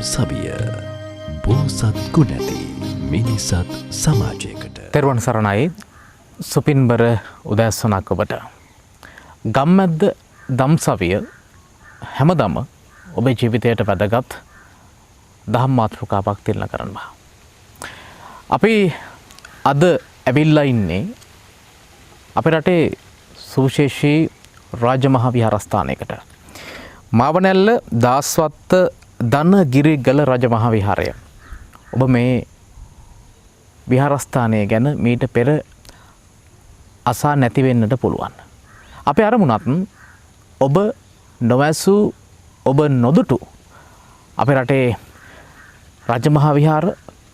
සවිය බෝසත් ගුණැති මිනිසත් සමාජයකට තෙරුවන් සරණයි සුපින්බර උදෑසනක් ඔබට. ගම්මැද්ද දම්සවිය හැමදම ඔබේ ජීවිතයට වැදගත් දහම් මාතෘකාවක් තිරණ කරනවා. අපි අද ඇවිල්ලා ඉන්නේ අපේ රටේ සුවිශේෂී රාජමහා විහාරස්ථානයකට. මාවනැල්ල දාස්වත්ත දනගිරිගල රජමහා විහාරය. ඔබ මේ විහාරස්ථානය ගැන මීට පෙර අසා නැතිවෙන්නට පුළුවන්. අපේ අරමුණත් ඔබ නොවැසූ ඔබ නොදුටු අපේ රටේ රජමහා විහාර,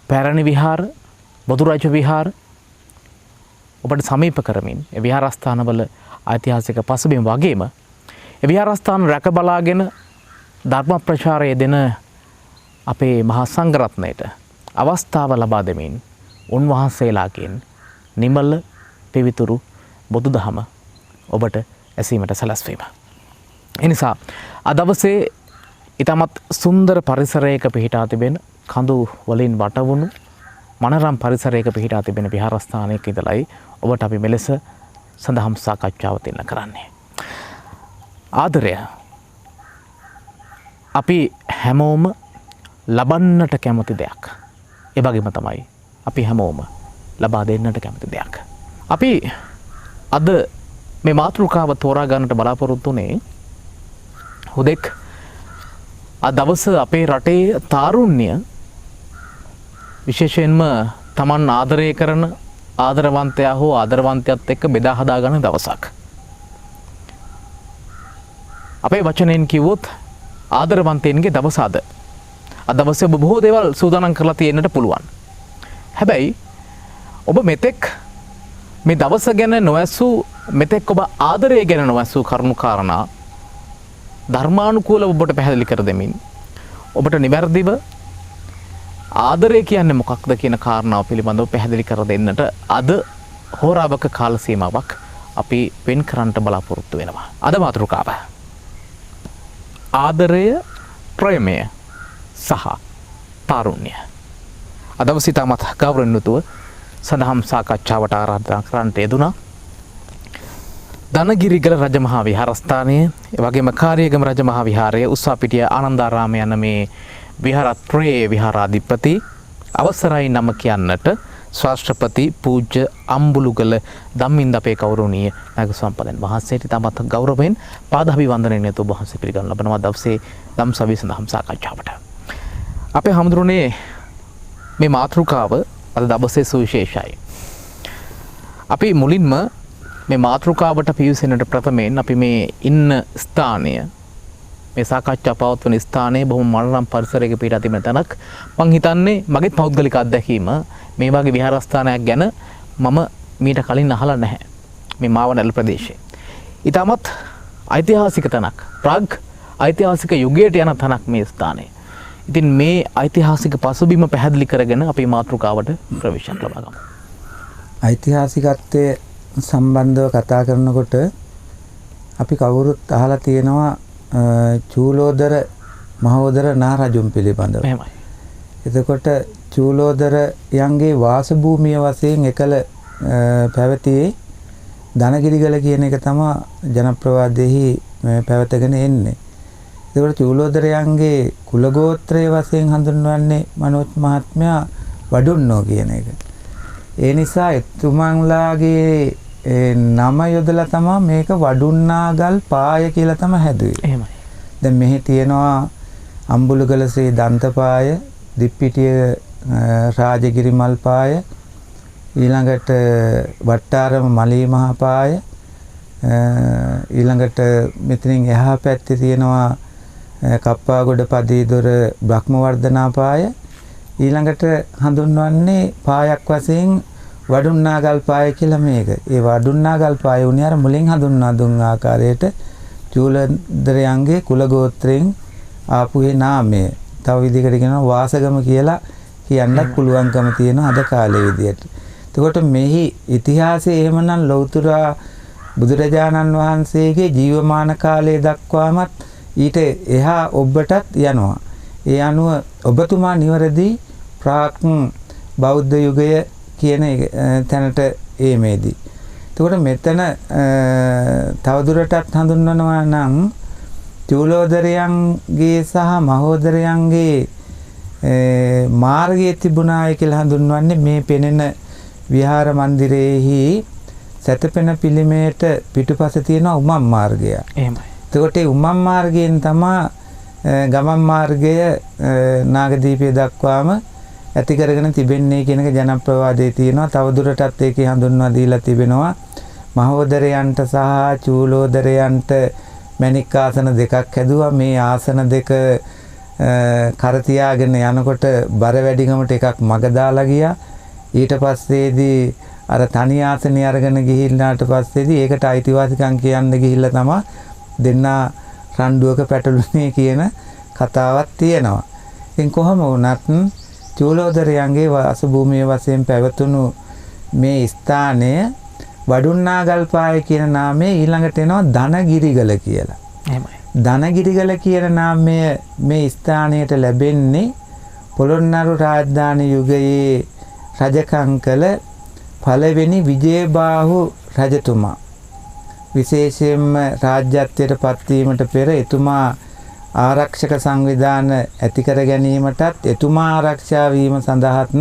පැරණි විහාර, බොදුරජ විහාර ඔබට සමීප කරමින් ඒ විහාරස්ථානවල ඓතිහාසික පසුබිම වගේම ඒ විහාරස්ථාන රැක බලාගෙන ධර්ම ප්‍රචාරය දෙන අපේ මහා සංඝරත්නයට අවස්ථාව ලබා දෙමින් උන්වහන්සේලාගෙන් නිමල පිවිතුරු බුදුදහම ඔබට ඇසීමට සැලැස්වීම. එනිසා අද දවසේ ඊටමත් සුන්දර පරිසරයක පිහිටා තිබෙන කඳු වලින් වටවුණු මනරම් පරිසරයක පිහිටා තිබෙන විහාරස්ථානයක ඉඳලායි ඔබට අපි මෙලෙස සඳහම් සාකච්ඡාව දෙන්න කරන්නේ. ආදරය අපි හැමෝම ලබන්නට කැමති දෙයක්. ඒ වගේම තමයි අපි හැමෝම ලබා දෙන්නට කැමති දෙයක්. අපි අද මේ මාතෘකාව තෝරා ගන්නට බලාපොරොත්තු වෙන්නේ හුදෙක් අද දවස අපේ රටේ තාරුණ්‍ය විශේෂයෙන්ම Taman ආදරය කරන ආදරවන්තයා හෝ ආදරවන්තයත් එක්ක බෙදා හදා ගන්න දවසක්. අපේ වචනෙන් කිව්වොත් ආදරවන්තයන්ගේ දවස අද. අද දවසේ ඔබ බොහෝ දේවල් සූදානම් කරලා තියෙන්නට පුළුවන්. හැබැයි ඔබ මෙතෙක් මේ දවස ගැන නොඇසූ මෙතෙක් ඔබ ආදරය ගැන නොඇසූ කරුණු කාරණා ධර්මානුකූලව ඔබට පැහැදිලි කර දෙමින් ඔබට නිවැරදිව ආදරය කියන්නේ මොකක්ද කියන කාරණාව පිළිබඳව පැහැදිලි කර දෙන්නට අද හෝරාවක කාල සීමාවක් අපි වෙන් කරන්නට බලාපොරොත්තු වෙනවා. අද මාතෘකාව ආදරය, ප්‍රේමය සහ තාරුණ්‍ය. අද දවසේ තමත් ගෞරවණීයව සඳහම් සාකච්ඡාවට ආරාධනා කරන්නට යෙදුණා. දනගිරිගල රජමහා විහාරස්ථානය, ඒ වගේම කාර්යගම රජමහා විහාරය, උස්සාපිටිය ආනන්දාරාම යන මේ විහාරත්‍රයේ විහාරාධිපති අවසරයි නම කියන්නට ශාස්ත්‍රපති පූජ්‍ය අම්බුලුගල ධම්මින්ද අපේ ගෞරවනීය නායක සම්පදන් වහන්සේට තමත් ගෞරවයෙන් පාදාභිවන්දනයෙන් ඔබ වහන්සේ පිළිගන්න ලබනවා දවසේ ධම්සවිය සඳහම් සාකච්ඡාවට. අපේ හැමදෙරුනේ මේ මාතෘකාව අද දවසේ සුවිශේෂයි. අපි මුලින්ම මේ මාතෘකාවට පිවිසෙන්නට ප්‍රථමයෙන් අපි මේ ඉන්න ස්ථානය, මේ සාකච්ඡා පවත්වන ස්ථානයේ බොහොම මනරම් පරිසරයක පිහිටා තිබෙන තැනක්. මං හිතන්නේ මගේ පෞද්ගලික අත්දැකීම මේ වගේ විහාරස්ථානයක් ගැන මම මීට කලින් අහලා නැහැ. මේ මාවනැල්ල ප්‍රදේශයේ. ඊටමත් ඓතිහාසික තැනක්. ප්‍රාග් ඓතිහාසික යුගයට යන තැනක් මේ ස්ථානය. ඉතින් මේ ඓතිහාසික පසුබිම පැහැදිලි කරගෙන අපි මාතෘකාවට ප්‍රවේශයක් ලබා ගමු. ඓතිහාසිකත්වයේ සම්බන්ධව කතා කරනකොට අපි කවුරුත් අහලා තියෙනවා චූලෝදර මහෝදර නාරජුන් පිළිබඳව. එහෙමයි. එතකොට චූලෝදර යන්ගේ වාසභූමිය වශයෙන් එකල පැවතියේ දනගිරිගල කියන එක තමයි ජනප්‍රවාදයේහි පැවතගෙන එන්නේ. ඒකට චූලෝදරයන්ගේ කුලගෝත්‍රය වශයෙන් හඳුන්වන්නේ මනෝජ් මහත්මයා වඩුන්නෝ කියන එක. ඒ නිසා එතුමන්ලාගේ නම යොදලා තමයි මේක වඩුන්නාගල් පාය කියලා තමයි හැදුවේ. එහෙමයි. දැන් මෙහි තියෙනවා අම්බුලුගලසේ දන්තපාය, දිප්පිටිය රාජගිරි මල් පාය, ඊළඟට වට්ටාරම මලී මහා පාය, ඊළඟට මෙතනින් එහා පැත්තේ තියෙනවා කප්පාගොඩ පදීදොර බ්‍රහ්මවර්ධනා පාය, ඊළඟට හඳුන්වන්නේ පායක් වශයෙන් වඩුන්නාගල් පාය කියලා මේක. ඒ වඩුන්නාගල් පාය උනේ අර මුලින් හඳුන්වා දුන් ආකාරයට චූලෝදරයන්ගේ කුලගෝත්‍රයෙන් ආපු ඒ නාමය. තව විදිහකට කියනවා වාසගම කියලා කියන්නත් පුළුවන්කම තියෙන අද කාලේ විදියට. එතකොට මෙහි ඉතිහාසයේ එහෙමනම් ලෞතුරා බුදුරජාණන් වහන්සේගේ ජීවමාන කාලය දක්වාමත් ඊට එහා ඔබටත් යනවා. ඒ අනුව ඔබතුමා නිවැරදි ප්‍රාක් බෞද්ධ යුගය කියන තැනට ඒමේදී. එතකොට මෙතන තවදුරටත් හඳුන්වනවා නම් චූලෝදරයන්ගේ සහ මහෝදරයන්ගේ මාර්ගයේ තිබුණායි කියලා හඳුන්වන්නේ මේ පෙනෙන විහාර මන්දිරයේහි සැතපෙන පිළිමයට පිටුපස තියෙන උමම් මාර්ගය. එහෙමයි. එතකොට මේ උමම් මාර්ගයෙන් තමයි ගමන් මාර්ගය නාගදීපය දක්වාම ඇති කරගෙන තිබෙන්නේ කියන එක ජනප්‍රවාදයේ තියෙනවා. තවදුරටත් ඒකේ හඳුන්වා දීලා තිබෙනවා. මහෝදරයන්ට සහ චූලෝදරයන්ට මණික් ආසන දෙකක් හැදුවා. මේ ආසන දෙක කර තියාගෙන යනකොට බර වැඩිකමට එකක් මග දාලා ගියා. ඊට පස්සේදී අර තනි ආසනේ අරගෙන ගිහිල්ලාට පස්සේදී ඒකට අයිතිවාසිකම් කියන්න ගිහිල්ලා තමයි දෙන්නා රණ්ඩුවක පැටළුනේ කියන කතාවක් තියෙනවා. ඉතින් කොහොම වුණත් චූලෝදරයන්ගේ වාසභූමිය වශයෙන් පැවතුණු මේ ස්ථානය වඩුන්නාගල්පාය කියන නාමයේ ඊළඟට එනවා ධනගිරිගල කියලා. එහෙමයි. ධනගිරිගල කියන නාමය මේ ස්ථානයට ලැබෙන්නේ පොළොන්නරු රාජධානි යුගයේ රජකම් කළ පළවෙනි විජයබාහු රජතුමා. විශේෂයෙන්ම රාජ්‍යත්වයට පත්වීමට පෙර එතුමා ආරක්ෂක සංවිධාන ඇති කර ගැනීමටත් එතුමා ආරක්ෂා වීම සඳහාත්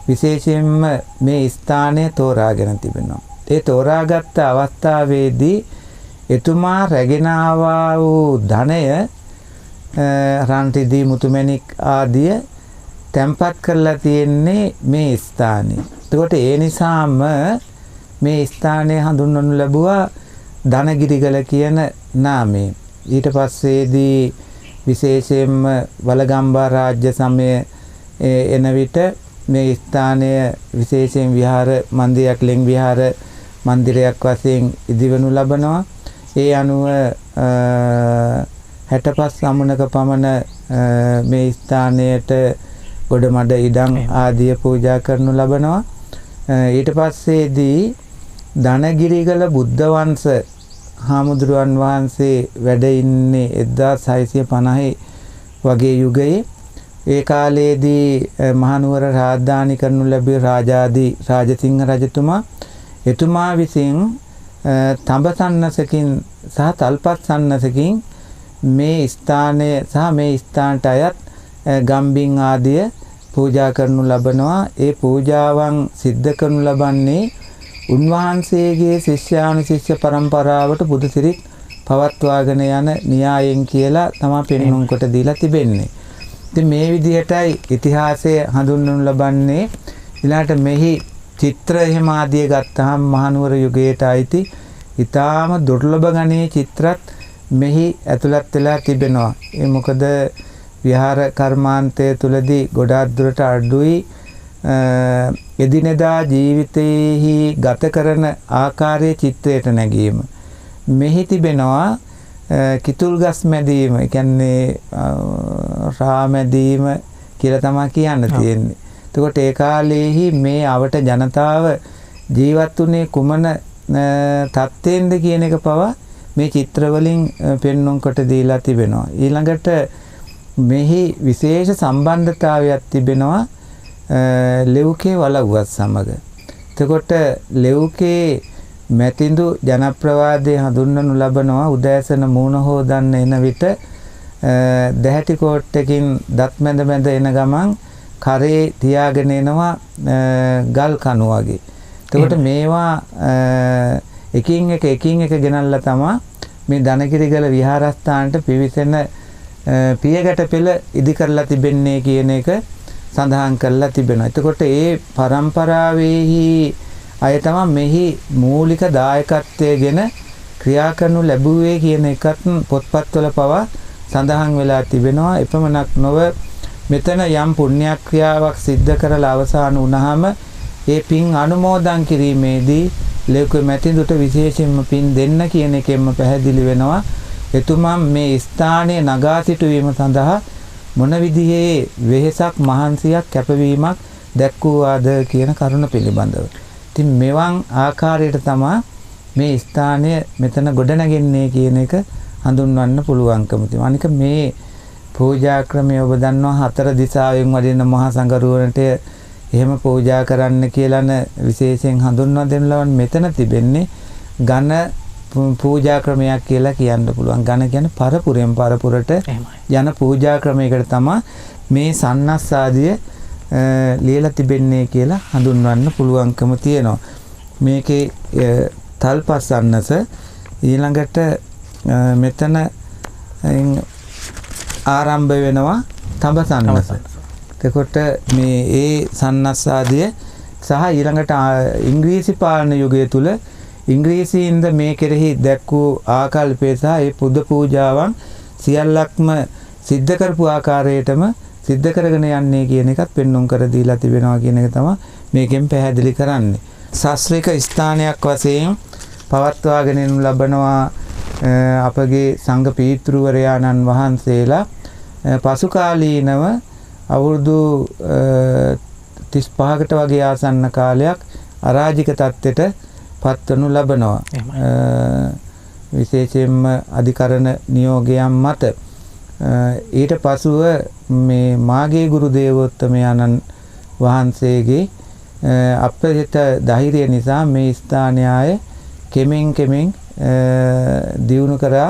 විශේෂයෙන්ම මේ ස්ථානය තෝරාගෙන තිබෙනවා. ඒ තෝරාගත් අවස්ථාවේදී එතුමා රැගෙන ආවා වූ ධනය රන් රිදී මුතුමැණික් ආදිය තැන්පත් කරලා තියෙන්නේ මේ ස්ථානයේ. එතකොට ඒ නිසාම මේ ස්ථානය හඳුන්වනු ලැබුවා ධනගිරිගල කියන නාමයෙන්. ඊට පස්සේදී විශේෂයෙන්ම වලගම්බා රාජ්‍ය සමය එන විට මේ ස්ථානය විශේෂයෙන් විහාර මන්දිරයක් ලෙන් විහාර මන්දිරයක් වශයෙන් ඉදිවනු ලබනවා. ඒ අනුව 65 අමුණක පමණ මේ ස්ථානයට ගොඩමඩ ඉඩම් ආදිය පූජා කරනු ලබනවා. ඊට පස්සේදී ධනගිරිගල බුද්ධ වංශ හාමුදුරුවන් වහන්සේ වැඩ ඉන්නේ 1650 වගේ යුගයේ. ඒ කාලයේදී මහනුවර රාජධානි කරනු ලැබුවේ රාජාදී රාජසිංහ රජතුමා. එතුමා විසින් තඹ සන්නසකින් සහ තල්පත් සන්නසකින් මේ ස්ථානය සහ මේ ස්ථානට අයත් ගම්බින් ආදිය පූජා කරනු ලබනවා. ඒ පූජාවන් සිද්ධ කරනු ලබන්නේ උන්වහන්සේගේ ශිෂ්‍යානුශිෂ්‍ය පරම්පරාවට බුදුසිරිත් පවත්වාගෙන යන න්‍යායෙන් කියලා තමයි පෙන්වුම් කොට දීලා තිබෙන්නේ. ඉතින් මේ විදිහටයි ඉතිහාසය හඳුන්වනු ලබන්නේ. ඊළාට මෙහි චිත්‍ර එහෙම ආදිය ගත්තාම මහනුවර යුගයට අයිති ඊටාම දුර්ලභ ගණයේ චිත්‍රත් මෙහි ඇතුළත් වෙලා තිබෙනවා. ඒ මොකද විහාර කර්මාන්තය තුලදී ගොඩාක් දුරට අඩුයි එදිනෙදා ජීවිතයේහි ගත කරන ආකාරයේ චිත්‍රයට නැගීම. මෙහි තිබෙනවා කිතුල් ගස් මැදීම, ඒ කියන්නේ රා මැදීම කියලා තමයි කියන්න තියෙන්නේ. එතකොට ඒ කාලයේහි මේ අවට ජනතාව ජීවත් වුණේ කුමන තත්ත්වෙන්ද කියන එක පවා මේ චිත්‍රවලින් පෙන්වුම් කොට දීලා තිබෙනවා. ඊළඟට මෙහි විශේෂ සම්බන්ධතාවයක් තිබෙනවා ලෙව්කේ වලව්වත් සමග. එතකොට ලෙව්කේ මැතිඳු ජනප්‍රවාදයේ හඳුන්වනු ලබනවා උදෑසන මූණ හොදන්න එන විට දැහැටි කෝට්ටකින් දත් මැද මැද එන ගමන් කරේ තියාගෙන එනවා ගල් කණු වගේ. එතකොට මේවා එකින් එක ගෙනල්ලා තමයි මේ ධනගිරිගල විහාරස්ථානට පිවිසෙන පියගැට පෙළ ඉදි කරලා තිබෙන්නේ කියන එක සඳහන් කරලා තිබෙනවා. එතකොට ඒ පරම්පරාවේහි අය තමයි මෙහි මූලික දායකත්වයේගෙන ක්‍රියා කරනු ලැබුවේ කියන එකත් පොත්පත්වල පවා සඳහන් වෙලා තිබෙනවා. එපමණක් නොව මෙතන යම් පුණ්‍ය ක්‍රියාවක් සිද්ධ කරලා අවසන් වුණාම ඒ පින් අනුමෝදන් කිරීමේදී ලේකුවේ මැතිඳුට විශේෂයෙන්ම පින් දෙන්න කියන එකෙන්ම පැහැදිලි වෙනවා. එතුමා මේ ස්ථානයේ නගා සිටුවීම සඳහා මොන විදිහේ වෙහෙසක් මහන්සියක් කැපවීමක් දැක්වුවාද කියන කරුණ පිළිබඳව. ඉතින් මෙවන් ආකාරයට තමයි මේ ස්ථානය මෙතන ගොඩනගන්නේ කියන එක හඳුන්වන්න පුළුවන්කම තියෙනවා. අනික මේ පූජා ක්‍රමය ඔබ දන්නවා හතර දිසාවෙන් වඩින මහා සංඝරුවනට එහෙම පූජා කරන්න කියලාන විශේෂයෙන් හඳුන්වා දෙන්න ලබන මෙතන තිබෙන්නේ ඝන පූජා ක්‍රමයක් කියලා කියන්න පුළුවන්. ඝන කියන්නේ පරපුරෙන් පරපුරට යන පූජා ක්‍රමයකට තමයි මේ සන්නස්සාදිය ලියලා තිබෙන්නේ කියලා හඳුන්වන්න පුළුවන්කම තියෙනවා. මේකේ තල්පස්සන්නස ඊළඟට මෙතන ආරම්භ වෙනවා තඹසන්නස. එතකොට මේ ඒ සන්නස්සාදිය සහ ඊළඟට ඉංග්‍රීසි පාලන යුගය තුල ඉංග්‍රීසීන්ද මේ කෙරෙහි දැක් වූ ආකල්පය සහ ඒ පුද පූජාවන් සියල්ලක්ම සිද්ධ කරපු ආකාරයටම සිද්ධ කරගෙන යන්නේ කියන එකත් පෙන්වුම් කර දීලා තිබෙනවා කියන එක තමයි මේකෙන් පැහැදිලි කරන්නේ. ශාස්ත්‍රීය ස්ථානයක් වශයෙන් පවත්වාගෙන යනු ලබනවා අපගේ සංඝ පීතෘවරයාණන් වහන්සේලා පසු කාලීනව අවුරුදු 35කට වගේ ආසන්න කාලයක් අරාජික තත්ත්වයට පත්වනු ලබනවා. විශේෂයෙන්ම අධිකරණ නියෝගයන් මත ඊට පසුව මේ මාගේ ගුරු දේවෝත්තමයන්න් වහන්සේගේ අපරිත ධෛර්යය නිසා මේ ස්ථානය ආයේ කෙමෙන් දියුණු කරා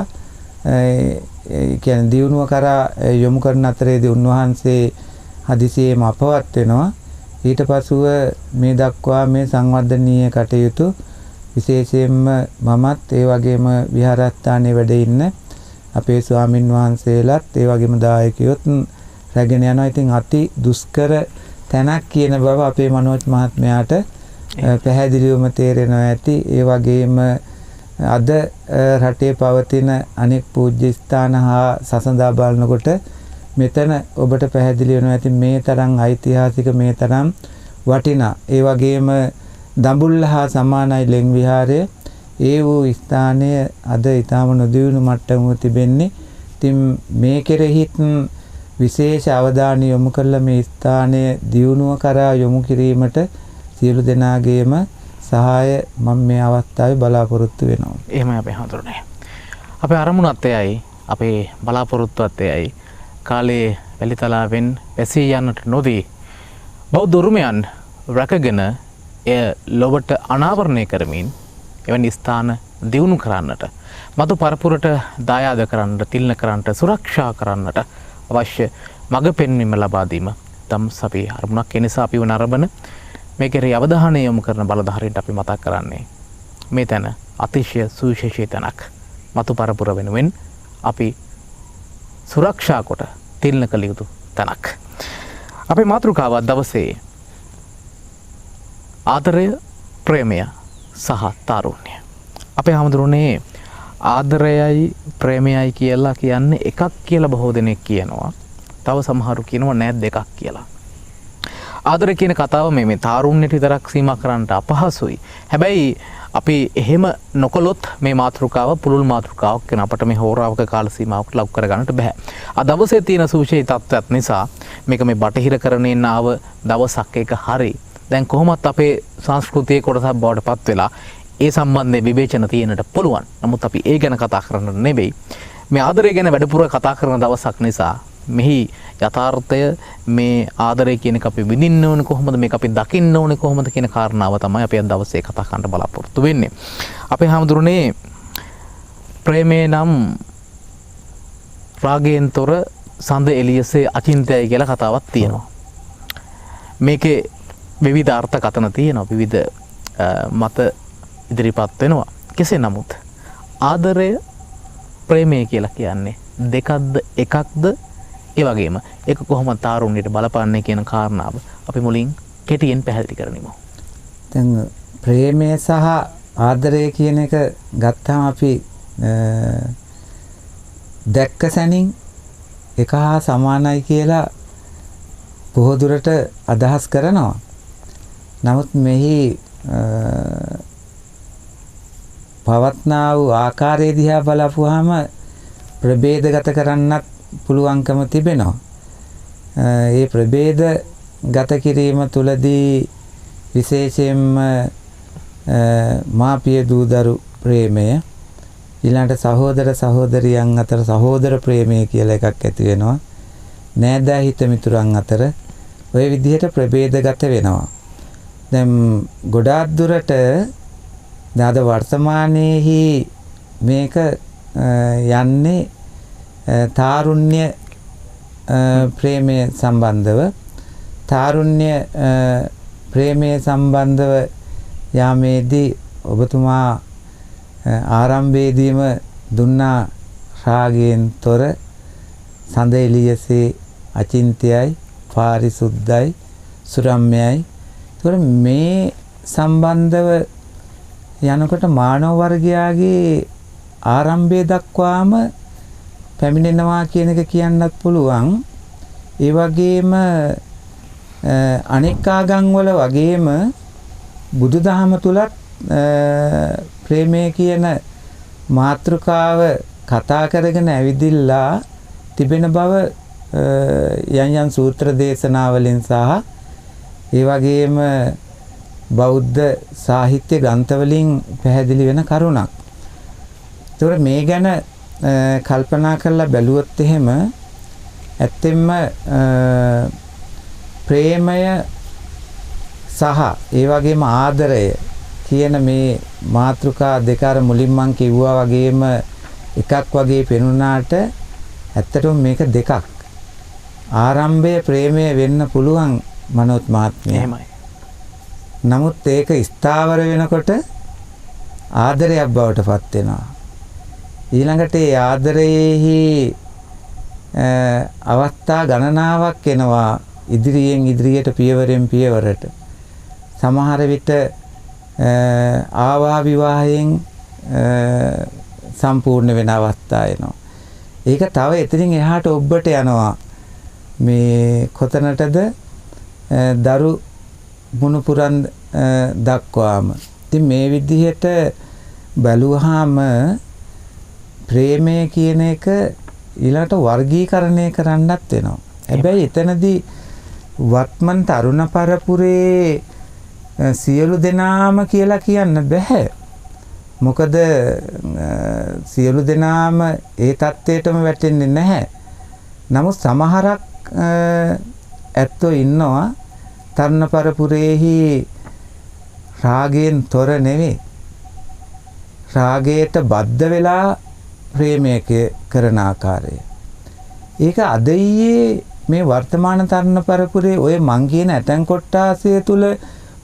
කියන්නේ දියුණුව කරා යොමු කරන අතරේදී උන්වහන්සේ හදිසියෙම අපවත් වෙනවා. ඊට පසුව මේ දක්වා මේ සංවර්ධනීය කටයුතු විශේෂයෙන්ම මමත් ඒ වගේම විහාරස්ථානයේ වැඩ ඉන්න අපේ ස්වාමින් වහන්සේලාත් ඒ වගේම දායකයොත් රැගෙන යනවා. ඉතින් අති දුෂ්කර තැනක් කියන බව අපේ මනෝජ් මහත්මයාට පැහැදිලිවම තේරෙනවා ඇති. ඒ වගේම අද රටේ පවතින අනෙක් පූජ්‍ය ස්ථාන හා සසඳා බලනකොට මෙතන ඔබට පැහැදිලි වෙනවා ඇති මේ තරම් ඓතිහාසික මේ තරම් වටිනා ඒ වගේම දඹුල්ල හා සමානයි ලෙන් විහාරය ඒ වූ ස්ථානය අද ඊටම නොදියුණු මට්ටමක තිබෙන්නේ. ඉතින් මේ කෙරෙහිත් විශේෂ අවධානය යොමු කළ මේ ස්ථානය දියුණුව කරා යොමු කිරීමට සියලු දෙනාගේම සහාය මම මේ අවස්ථාවේ බලාපොරොත්තු වෙනවා. එහෙමයි අපේ හඳුරන්නේ. අපේ අරමුණත් එයයි අපේ බලාපොරොත්තුවත් එයයි කාලේ වැලිතලාවෙන් පැසී යන්නට නොදී බෞද්ධ උරුමයන් රැකගෙන එය ලොවට අනාවරණය කරමින් එවැනි ස්ථාන දියුණු කරන්නට මතු පරපුරට දායාද කරන්නට තිල්න කරන්නට සුරක්ෂා කරන්නට අවශ්‍ය මඟ පෙන්වීම ලබා දීම තමයි අපි අරමුණක්. ඒ නිසා අපි වන අරබන මේ කෙරෙහි අවධානය යොමු කරන බලධාරීන්ට අපි මතක් කරන්නේ මේ තැන අතිශය සුවිශේෂී තැනක්. මතු පරපුර වෙනුවෙන් අපි සුරක්ෂා කොට තිල්න කළ යුතු තැනක්. අපේ මාතෘකාව දවසේ ආදරය, ප්‍රේමය සහ තාරුණ්‍ය. අපේ හැමදෙරුනේ ආදරයයි ප්‍රේමයයි කියලා කියන්නේ එකක් කියලා බොහෝ දෙනෙක් කියනවා. තව සමහරු කියනවා නෑ දෙකක් කියලා. ආදරය කියන කතාව මේ තාරුණ්‍යට විතරක් සීමා කරන්නට අපහසුයි. හැබැයි අපි එහෙම නොකළොත් මේ මාතෘකාව පුළුල් මාතෘකාවක් වෙන අපිට මේ හෝරාවක කාල සීමාවකට ලක් කරගන්නට බෑ. අද දවසේ තියෙන සුවිශේෂී තත්ත්වයක් නිසා මේක මේ බටහිර කරණයෙන් ආව දවසක් එක හරි. දැන් කොහොමත් අපේ සංස්කෘතියේ කොටසක් බවට පත් වෙලා ඒ සම්බන්ධයෙන් විවේචන තියෙන්නට පුළුවන්. නමුත් අපි ඒ ගැන කතා කරන්න නෙවෙයි. මේ ආදරය ගැන වැඩිපුර කතා කරන දවසක් නිසා මෙහි යථාර්ථය මේ ආදරය කියන එක අපි විඳින්න ඕනේ කොහොමද, මේක අපි දකින්න ඕනේ කොහොමද කියන කාරණාව තමයි අපි අද දවසේ කතා කරන්න බලාපොරොත්තු වෙන්නේ. අපේ හැමදෙරුනේ ප්‍රේමේ නම් රාගයෙන් තොර සඳ එළියසේ අචින්තයයි කියලා කතාවක් තියෙනවා. මේකේ විවිධ අර්ථකථන තියෙනවා, විවිධ මත ඉදිරිපත් වෙනවා. කෙසේ නමුත් ආදරය ප්‍රේමය කියලා කියන්නේ දෙකක්ද එකක්ද, ඒ වගේම ඒක කොහොමද තාරුණ්‍යයට බලපාන්නේ කියන කාරණාව අපි මුලින් කෙටියෙන් පැහැදිලි කරනිමු. දැන් ප්‍රේමය සහ ආදරය කියන එක ගත්තාම අපි දැක්ක සැනින් එක හා සමානයි කියලා බොහෝ දුරට අදහස් කරනවා. නමුත් මෙහි පවත්නා වූ ආකාරය දිහා බලපුවාම ප්‍රභේදගත කරන්නත් පුළුවන්කම තිබෙනවා. ඒ ප්‍රභේද ගත කිරීම තුලදී විශේෂයෙන්ම මාපිය දූදරු ප්‍රේමය, ඊළඟට සහෝදර සහෝදරියන් අතර සහෝදර ප්‍රේමය කියලා එකක් ඇති වෙනවා. නෑදෑ හිත මිතුරන් අතර ඔය විදිහට ප්‍රභේදගත වෙනවා. දැන් ගොඩාක් දුරට දාද වර්තමානයේහි මේක යන්නේ තාරුණ්‍ය ප්‍රේමය සම්බන්ධව තාරුණ්‍ය ප්‍රේමය සම්බන්ධව යාමේදී ඔබතුමා ආරම්භයේදීම දුන්නා රාගයෙන් තොර සඳ එළියසේ අචින්ත්‍යයි පාරිසුද්ධයි සුරම්‍යයි. ඒතකොට මේ සම්බන්ධව යනකොට මානව වර්ගයාගේ ආරම්භය දක්වාම පැමිණෙනවා කියන එක කියන්නත් පුළුවන්. ඒ වගේම අනෙක් ආගම් වල වගේම බුදුදහම තුලත් ප්‍රේමය කියන මාතෘකාව කතා කරගෙන ඇවිදිලා තිබෙන බව යම් යම් සූත්‍ර දේශනාවලින් සහ ඒ වගේම බෞද්ධ සාහිත්‍ය ග්‍රන්ථවලින් පැහැදිලි වෙන කරුණක්. ඒතකොට මේ ගැන කල්පනා කරලා බැලුවොත් එහෙම ඇත්තෙන්ම ප්‍රේමය සහ ඒ වගේම ආදරය කියන මේ මාතෘකා දෙක අර මුලින් මං කිව්වා වගේම එකක් වගේ පෙනුනාට ඇත්තටම මේක දෙකක්. ආරම්භය ප්‍රේමය වෙන්න පුළුවන් මනෝත් මහත්මිය. එහෙමයි. නමුත් ඒක ස්ථාවර වෙනකොට ආදරයක් බවට පත් වෙනවා. ඊළඟට ඒ ආදරයේහි අවස්ථා ගණනාවක් එනවා ඉදිරියෙන් ඉදිරියට පියවරෙන් පියවරට. සමහර විට ආවා විවාහයෙන් සම්පූර්ණ වෙන අවස්ථා එනවා. ඒක තව එතනින් එහාට ඔබට යනවා. මේ කොතනටද දරු මුණුපුරන් දක්වාම. ඉතින් මේ විදිහට බැලුවාම ප්‍රේමය කියන එක ඊළඟට වර්ගීකරණය කරන්නත් වෙනවා. හැබැයි එතනදී වත්මන් තරුණ පරපුරේ සියලු දෙනාම කියලා කියන්න බෑ. මොකද සියලු දෙනාම ඒ தത്വෙටම වැටෙන්නේ නැහැ. නමුත් සමහරක් ඇත්තෝ ඉන්නවා තරුණ පරපුරේහි රාගයෙන් තොර නෙවෙයි. රාගයට බද්ධ වෙලා ප්‍රේමය කරන ආකාරය. ඒක අද ඊයේ මේ වර්තමාන තරුණ පරපුරේ ඔය මං කියන ඇතන් කොට්ටාසය තුල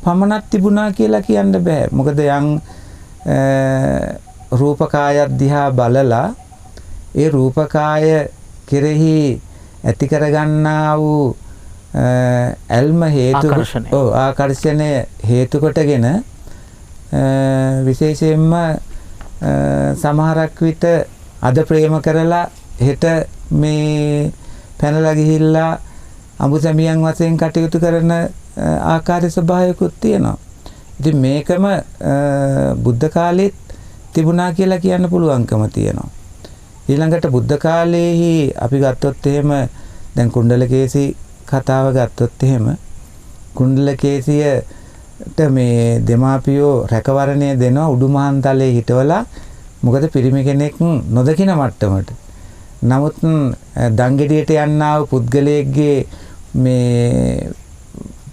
පමණක් තිබුණා කියලා කියන්න බෑ. මොකද යම් රූපකාය දිහා බලලා ඒ රූපකාය කෙරෙහි ඇති කරගන්නා වූ ඇල්ම හේතු ආකර්ෂණය හේතු කොටගෙන විශේෂයෙන්ම සමහරක් විට අද ප්‍රේම කරලා හෙට මේ පැනලා ගිහිල්ලා අඹුසැමියන් වශයෙන් කටයුතු කරන ආකාරයේ ස්වභාවයකුත් තියෙනවා. ඉතින් මේකම බුද්ධ කාලෙත් තිබුණා කියලා කියන්න පුළුවන්කම තියෙනවා. ඊළඟට බුද්ධ කාලයේහි අපි ගත්තොත් එහෙම දැන් කුණ්ඩලකේසි කතාව ගත්තොත් එහෙම කුණ්ඩලකේසියට මේ දෙමාපියෝ රැකවරණය දෙනවා උඩුමහන්තලේ හිටවලා. මොකද පිරිමි කෙනෙක් නොදකින මට්ටමට. නමුත් දංගෙඩියට යන්නා වූ පුද්ගලයෙක්ගේ මේ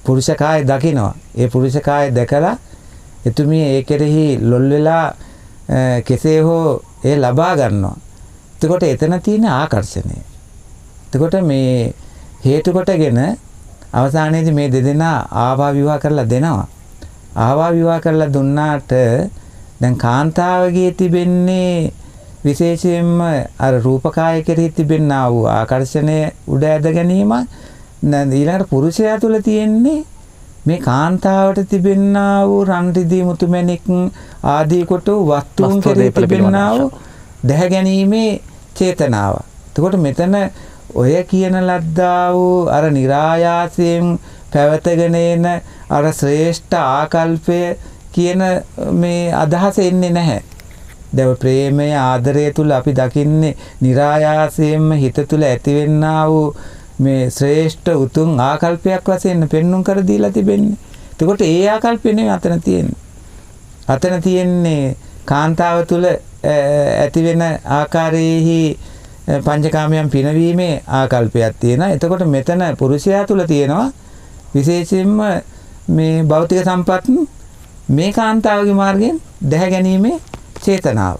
පුරුෂ කාය දකිනවා. ඒ පුරුෂ කාය දැකලා එතුමිය ඒ කෙරෙහි ලොල් වෙලා කෙසේ හෝ ඒ ලබා ගන්නවා. එතකොට එතන තියෙන ආකර්ෂණය. එතකොට මේ හේතු කොටගෙන අවසානයේදී මේ දෙදෙනා ආවා විවාහ කරලා දෙනවා. ආවා විවාහ කරලා දුන්නාට දැන් කාන්තාවගේ තිබෙන්නේ විශේෂයෙන්ම අර රූපකාය කෙරෙහි තිබෙනා වූ ආකර්ෂණය උඩ ඇද ගැනීම. ඊළඟට පුරුෂයා තුළ තියෙන්නේ මේ කාන්තාවට තිබෙනා වූ රන් රිදී මුතුමැණික් ආදී කොට වස්තුන් කෙරෙහි තිබෙනා වූ දැහැ ගැනීමේ චේතනාව. එතකොට මෙතන ඔය කියන ලද්දා වූ අර નિરાයාසයෙන් පැවතගෙන එන අර ශ්‍රේෂ්ඨ ආකල්පය කියන මේ අදහස එන්නේ නැහැ. දැන් ප්‍රේමය ආදරය තුල අපි දකින්නේ નિરાයාසයෙන්ම හිත තුල ඇතිවෙනා වූ මේ ශ්‍රේෂ්ඨ උතුම් ආකල්පයක් වශයෙන් පෙන්눔 කර දීලා තිබෙන්නේ. එතකොට ඒ ආකල්පය නෙවෙයි අතන තියෙන්නේ. අතන තියෙන්නේ කාන්තාව තුල ඇතිවෙන ආකාරයේහි පංචකාමයන් පිනවීමේ ආකල්පයක් තියෙනවා. එතකොට මෙතන පුරුෂයා තුල තියෙනවා විශේෂයෙන්ම මේ භෞතික සම්පත් මේ කාන්තාවගේ මාර්ගයෙන් දැහැ ගැනීමේ චේතනාව.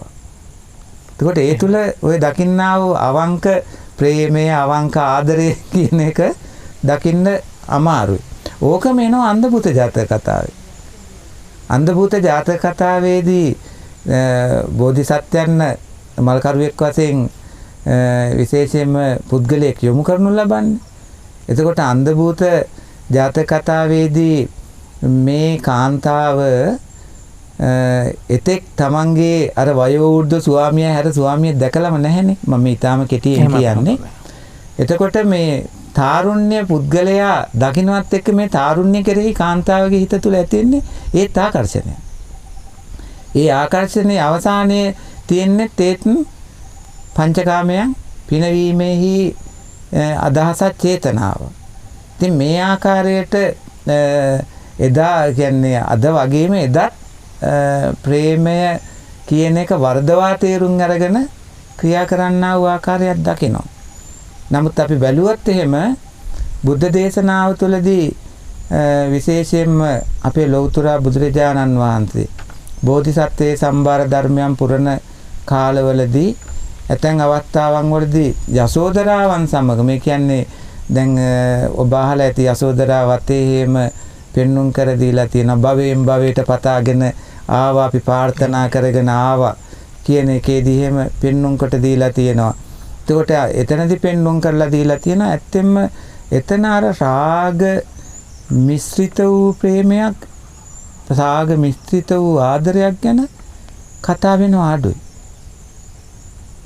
එතකොට ඒ තුල ඔය දකින්නා වූ අවංක ප්‍රේමය, අවංක ආදරය කියන එක දකින්න අමාරුයි. ඕකම එනවා අන්ධභූත ජාතක කතාවේ. අන්ධභූත ජාතක කතාවේදී බෝධිසත්වයන් මල්කරුවෙක් වශයෙන් විශේෂයෙන්ම පුද්ගලයෙක් යොමු කරනු ලබන්නේ. එතකොට අන්ධභූත ජාතක කතාවේදී මේ කාන්තාව එතෙක් තමන්ගේ අර වයෝවෘද්ධ ස්වාමියා හැර ස්වාමිය දැකලම නැහැනේ. මම ඊටාම කෙටියෙන් කියන්නේ. එතකොට මේ තාරුණ්‍ය පුද්ගලයා දකින්නවත් එක්ක මේ තාරුණ්‍ය කෙරෙහි කාන්තාවගේ හිත තුළ ඇතිවෙන්නේ ඒත් ආකර්ෂණය. ඒ ආකර්ෂණයේ අවසානයේ තියෙන්නේ තේත් පංචකාමයන් පිනවීමේහි අදහසක් චේතනාව. ඉතින් මේ ආකාරයට එදා කියන්නේ අද වගේම එදත් ප්‍රේමය කියන එක වර්ධවා තේරුම් අරගෙන ක්‍රියා කරන්නා වූ ආකාරයක් දකිනවා. නමුත් අපි බැලුවොත් එහෙම බුද්ධ දේශනාව තුළදී විශේෂයෙන්ම අපේ ලෞතර බුදුරජාණන් වහන්සේ බෝධිසත්වයේ සම්බාර ධර්මයන් පුරණ කාලවලදී ඇතැම් අවස්ථාවන් වලදී යසෝදරාවන් සමග මේ කියන්නේ දැන් ඔබ අහලා ඇති යසෝදරා වතේම පෙන්눔 කර දීලා තියෙන භවයෙන් භවයට පතාගෙන ආවා අපි ප්‍රාර්ථනා කරගෙන ආවා කියන එකේදී එහෙම පෙන්눔 කොට දීලා තියෙනවා. එතකොට එතනදී පෙන්눔 කරලා දීලා තියෙනවා ඇත්තෙන්ම එතන අර රාග මිශ්‍රිත වූ ප්‍රේමයක්, රාග මිශ්‍රිත වූ ආදරයක් ගැන කතා වෙනවා අඩුයි.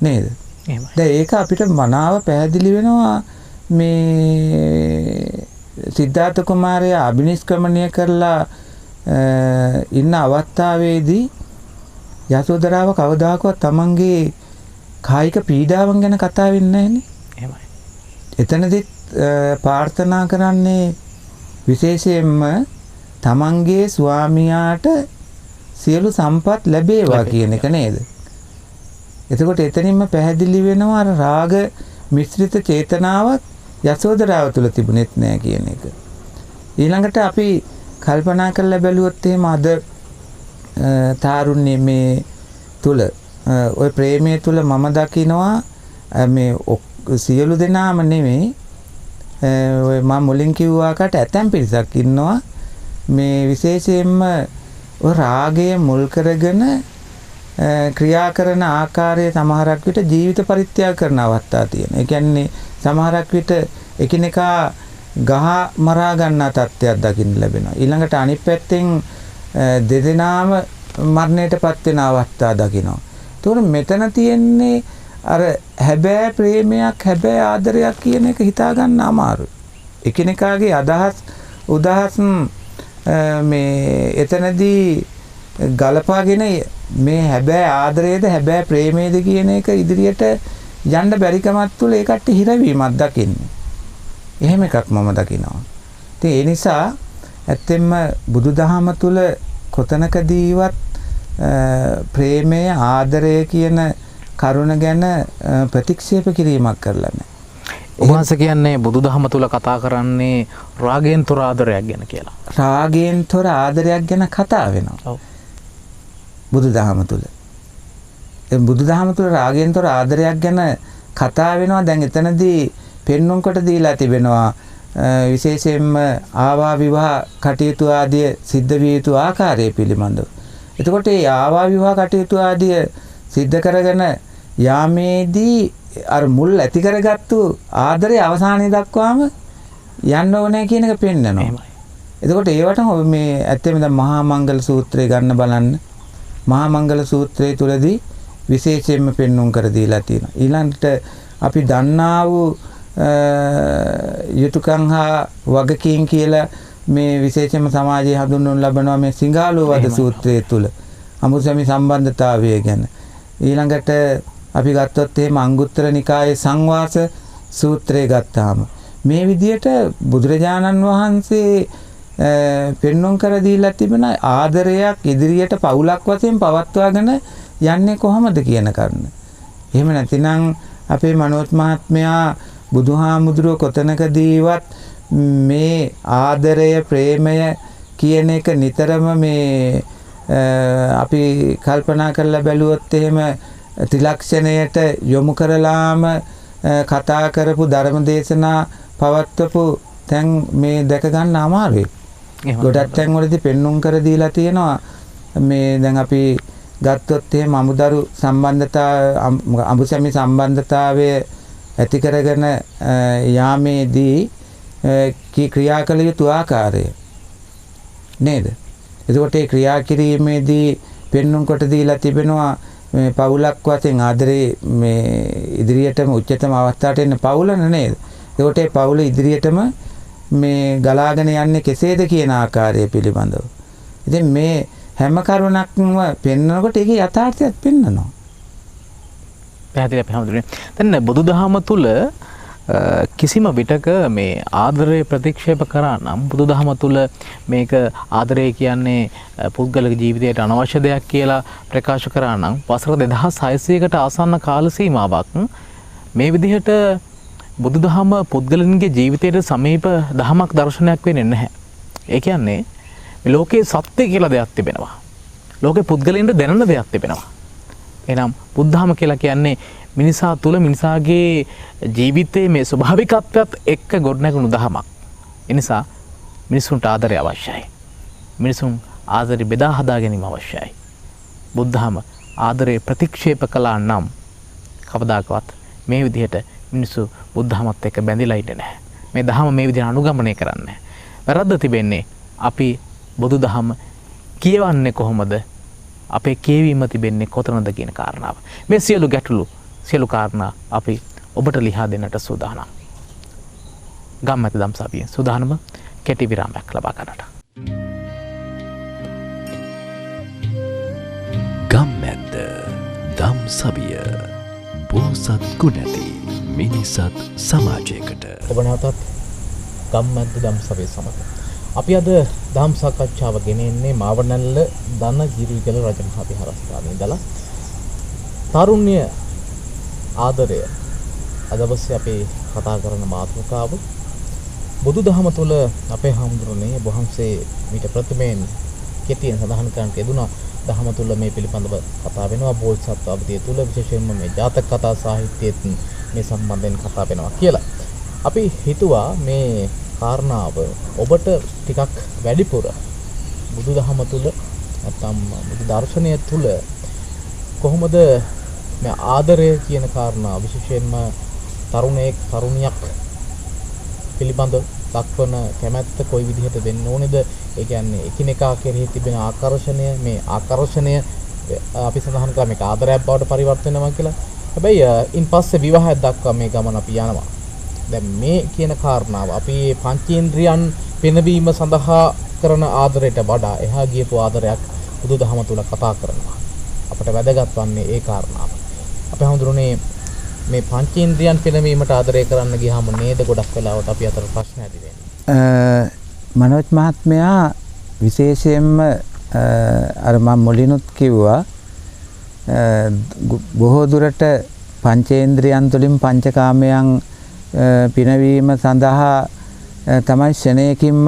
නේද? එහෙමයි. දැන් ඒක අපිට මනාව පැහැදිලි වෙනවා මේ සිද්ධාර්ථ කුමාරයා අභිනිෂ්ක්‍රමණය කරලා ඉන්න අවස්ථාවේදී යසෝදරාව කවදාකවත් තමන්ගේ කායික පීඩාවන් ගැන කතා වෙන්නේ නැහනේ. එහෙමයි. එතනදිත් ප්‍රාර්ථනා කරන්නේ විශේෂයෙන්ම තමන්ගේ ස්වාමියාට සියලු සම්පත් ලැබේවා කියන එක නේද? එතකොට එතනින්ම පැහැදිලි වෙනවා අර රාග මිශ්‍රිත චේතනාවක් යසෝදරාව තුළ තිබුණෙත් නෑ කියන එක. ඊළඟට අපි කල්පනා කරලා බැලුවොත් එහෙම අද තාරුණ්‍ය මේ තුළ ওই ප්‍රේමයේ තුළ මම දකිනවා මේ සියලු දෙනාම නෙමෙයි ඔය මම මුලින් කිව්වාකට ඇතැම් පිරිසක් ඉන්නවා මේ විශේෂයෙන්ම ඔය රාගය මුල් කරගෙන ක්‍රියා කරන ආකාරය සමහරක් විට ජීවිත පරිත්‍යාග කරන අවස්ථා තියෙනවා. ඒ කියන්නේ සමහරක් විට එකිනෙකා ගහ මරා ගන්නා තත්ත්වයක් දකින්න ලැබෙනවා. ඊළඟට අනිත් පැත්තෙන් දෙදෙනාම මරණයටපත් වෙන අවස්ථා දකිනවා. ඒතකොට මෙතන තියෙන්නේ අර හැබෑ ප්‍රේමයක්, හැබෑ ආදරයක් කියන එක හිතා ගන්න අමාරුයි. එකිනෙකාගේ උදහස් මේ එතනදී ගලපාගෙන මේ හැබෑ ආදරයේද හැබෑ ප්‍රේමයේද කියන එක ඉදිරියට යන්න බැරිකමත් තුළ ඒකට හිරවීමක් දකින්නේ. එහෙම එකක් මම දකිනවා. ඉතින් ඒ නිසා ඇත්තෙන්ම බුදුදහම තුළ කොතනකදීවත් ප්‍රේමය ආදරය කියන කරුණ ගැන ප්‍රතික්ෂේප කිරීමක් කරලා නැහැ. ඔබ වහන්සේ කියන්නේ බුදුදහම තුල කතා කරන්නේ රාගයෙන් තොර ආදරයක් ගැන කියලා. රාගයෙන් තොර ආදරයක් ගැන කතා වෙනවා. ඔව්. බුදුදහම තුල. ඒ බුදුදහම තුල රාගයෙන් තොර ආදරයක් ගැන කතා වෙනවා. දැන් එතනදී පෙන්눔 කොට දීලා තිබෙනවා විශේෂයෙන්ම ආවා විවාහ කටයුතු ආදී සිද්ධ විය යුතු ආකාරය පිළිබඳව. එතකොට මේ ආවා විවාහ කටයුතු ආදී සිද්ධ කරගෙන යාමේදී අර මුල් ඇති කරගත්තු ආදරේ අවසානයේ දක්වාම යන්න ඕනේ කියන එක පෙන්නනවා. එතකොට ඒවට මේ ඇත්තම දැන් මහා මංගල සූත්‍රය ගන්න බලන්න. මහා මංගල සූත්‍රයේ තුලදී විශේෂයෙන්ම පෙන්눔 කර දීලා තියෙනවා. ඊළඟට අපි දන්නා වූ යුතුයකම් හා වගකීම් කියලා මේ විශේෂයෙන්ම සමාජයේ හඳුන්වනු ලබනවා මේ සිංහාලෝ වද සූත්‍රයේ තුල අමුසැමි සම්බන්ධතාවය ගැන. ඊළඟට අපි ගත්තොත් එහෙම අංගුත්තර නිකායේ සංවාස සූත්‍රය ගත්තාම මේ විදියට බුදුරජාණන් වහන්සේ පෙන්눔 කර දීලා තිබෙන ආදරයක් ඉදිරියට පවුලක් වශයෙන් පවත්වාගෙන යන්නේ කොහොමද කියන කරුණ. එහෙම නැතිනම් අපේ මනෝජ් මහත්මයා බුදුහාමුදුරුව කොතනකදීවත් මේ ආදරය ප්‍රේමය කියන එක නිතරම මේ අපි කල්පනා කරලා බැලුවොත් එහෙම ත්‍රිලක්ෂණයට යොමු කරලාම කතා කරපු ධර්ම දේශනා පවත්වපු තැන් මේ දැක ගන්න අමාරුයි. ගොඩක් තැන් වලදී පෙන්눔 කර දීලා තියෙනවා. මේ දැන් අපි ගත්තොත් එහෙම අමුදරු සම්බන්ධතාව අඹුසැමි සම්බන්ධතාවය ඇති කරගෙන යාමේදී ක්‍රියා කළ යුතු ආකාරය නේද? එතකොට ඒ ක්‍රියා කිරීමේදී පෙන්눔 කොට දීලා තිබෙනවා මේ පවුලක් වශයෙන් ආදරේ මේ ඉදිරියටම උච්චතම අවස්ථාවට එන්න පවුලන නේද? ඒකට ඒ පවුල ඉදිරියටම මේ ගලාගෙන යන්නේ කෙසේද කියන ආකාරය පිළිබඳව. ඉතින් මේ හැම කරුණක්ම පෙන්වනකොට ඒකේ යථාර්ථයත් පෙන්වනවා. පැහැදිලි අපි හඳුනන්නේ. දැන් බුදුදහම තුල කිසිම විටක මේ ආදරය ප්‍රතික්ෂේප කරා නම් බුදුදහම තුල මේක ආදරය කියන්නේ පුද්ගලික ජීවිතයට අනවශ්‍ය දෙයක් කියලා ප්‍රකාශ කරා නම් වසර 2600කට ආසන්න කාල සීමාවක් මේ විදිහට බුදුදහම පුද්ගලයන්ගේ ජීවිතයට සමීප දහමක් දර්ශනයක් වෙන්නේ නැහැ. ඒ කියන්නේ මේ ලෝකේ සත්‍ය කියලා දෙයක් තිබෙනවා. ලෝකේ පුද්ගලයන්ට දැනෙන දෙයක් තිබෙනවා. එහෙනම් බුද්ධහම කියලා කියන්නේ මිනිසා තුළ මිනිසාගේ ජීවිතයේ මේ ස්වභාවිකත්වයත් එක්ක ගොඩනැගුණු දහමක්. ඒ නිසා මිනිසුන්ට ආදරය අවශ්‍යයි. මිනිසුන් ආදරය බෙදා හදා ගැනීම අවශ්‍යයි. බුද්ධහම ආදරය ප්‍රතික්ෂේප කළා නම් කවදාකවත් මේ විදිහට මිනිස්සු බුද්ධහමත් එක්ක බැඳිලා ඉන්නේ නැහැ. මේ දහම මේ විදිහට අනුගමනය කරන්නේ නැහැ. වැරද්ද තිබෙන්නේ අපි බුදුදහම කියවන්නේ කොහොමද? අපේ කියවීම තිබෙන්නේ කොතනද කියන කාරණාව. මේ සියලු ගැටලු සියලු කාරණා අපි ඔබට ලියා දෙන්නට සූදානම්. ගම්මැති දම්සාවියෙන් සූදානම කෙටි විරාමයක් ලබා ගන්නට. ගම්මැද්ද දම්සවිය බෝසත් ගුණැති මිනිසත් සමාජයකට. ඔබ නැවතත් ගම්මැද්ද දම්සවිය සමග අපි අද දහම් සාකච්ඡාව ගෙනෙන්නේ මාවනැල්ල දන ගිරිගල රජමහා විහාරස්ථානයේ ඉඳලා. තරුණ්‍ය ආදරය අද අවශ්‍ය අපේ කතා කරන මාතෘකාව බුදුදහම තුළ අපේ හාමුදුරනේ වහන්සේ මීට ප්‍රථමයෙන් කෙටියෙන් සඳහන් කරන්නට යෙදුණා. දහම තුළ මේ පිළිබඳව කතා වෙනවා. බෝසත් අවධිය තුළ විශේෂයෙන්ම මේ ජාතක කතා සාහිත්‍යයේත් මේ සම්බන්ධයෙන් කතා වෙනවා කියලා. අපි හිතුවා මේ කාරණාව ඔබට ටිකක් වැඩිපුර බුදුදහම තුළ නැත්නම් බුදු දර්ශනය තුළ කොහොමද මේ ආදරය කියන කාරණාව විශේෂයෙන්ම තරුණියක් පිළිබඳ දක්වන කැමැත්ත කොයි විදිහට වෙන්න ඕනේද? ඒ කියන්නේ එකිනෙකා කෙරෙහි තිබෙන ආකර්ෂණය, මේ ආකර්ෂණය අපි සඳහන් කරා මේක ආදරයක් බවට පරිවර්තන වෙනවා කියලා. හැබැයි ඉන්පස්සේ විවාහයක් දක්වා මේ ගමන අපි යනවා. දැන් මේ කියන කාරණාව අපි පංචේන්ද්‍රයන් පෙනවීම සඳහා කරන ආදරයට වඩා එහා ගියපු ආදරයක් බුදුදහම තුල කතා කරනවා. අපට වැදගත් වන්නේ ඒ කාරණාව. අපි හඳුරන්නේ මේ පංචේන්ද්‍රයන් පෙනවීමට ආදරය කරන්න ගියාම නේද ගොඩක් වෙලාවට අපි අතර ප්‍රශ්න ඇති වෙන්නේ. මනෝජ් මහත්මයා විශේෂයෙන්ම අර මම මුලිනුත් කිව්වා බොහෝ දුරට පංචේන්ද්‍රයන් තුලින් පංචකාමයන් පිනවීම සඳහා තමයි ශනේකින්ම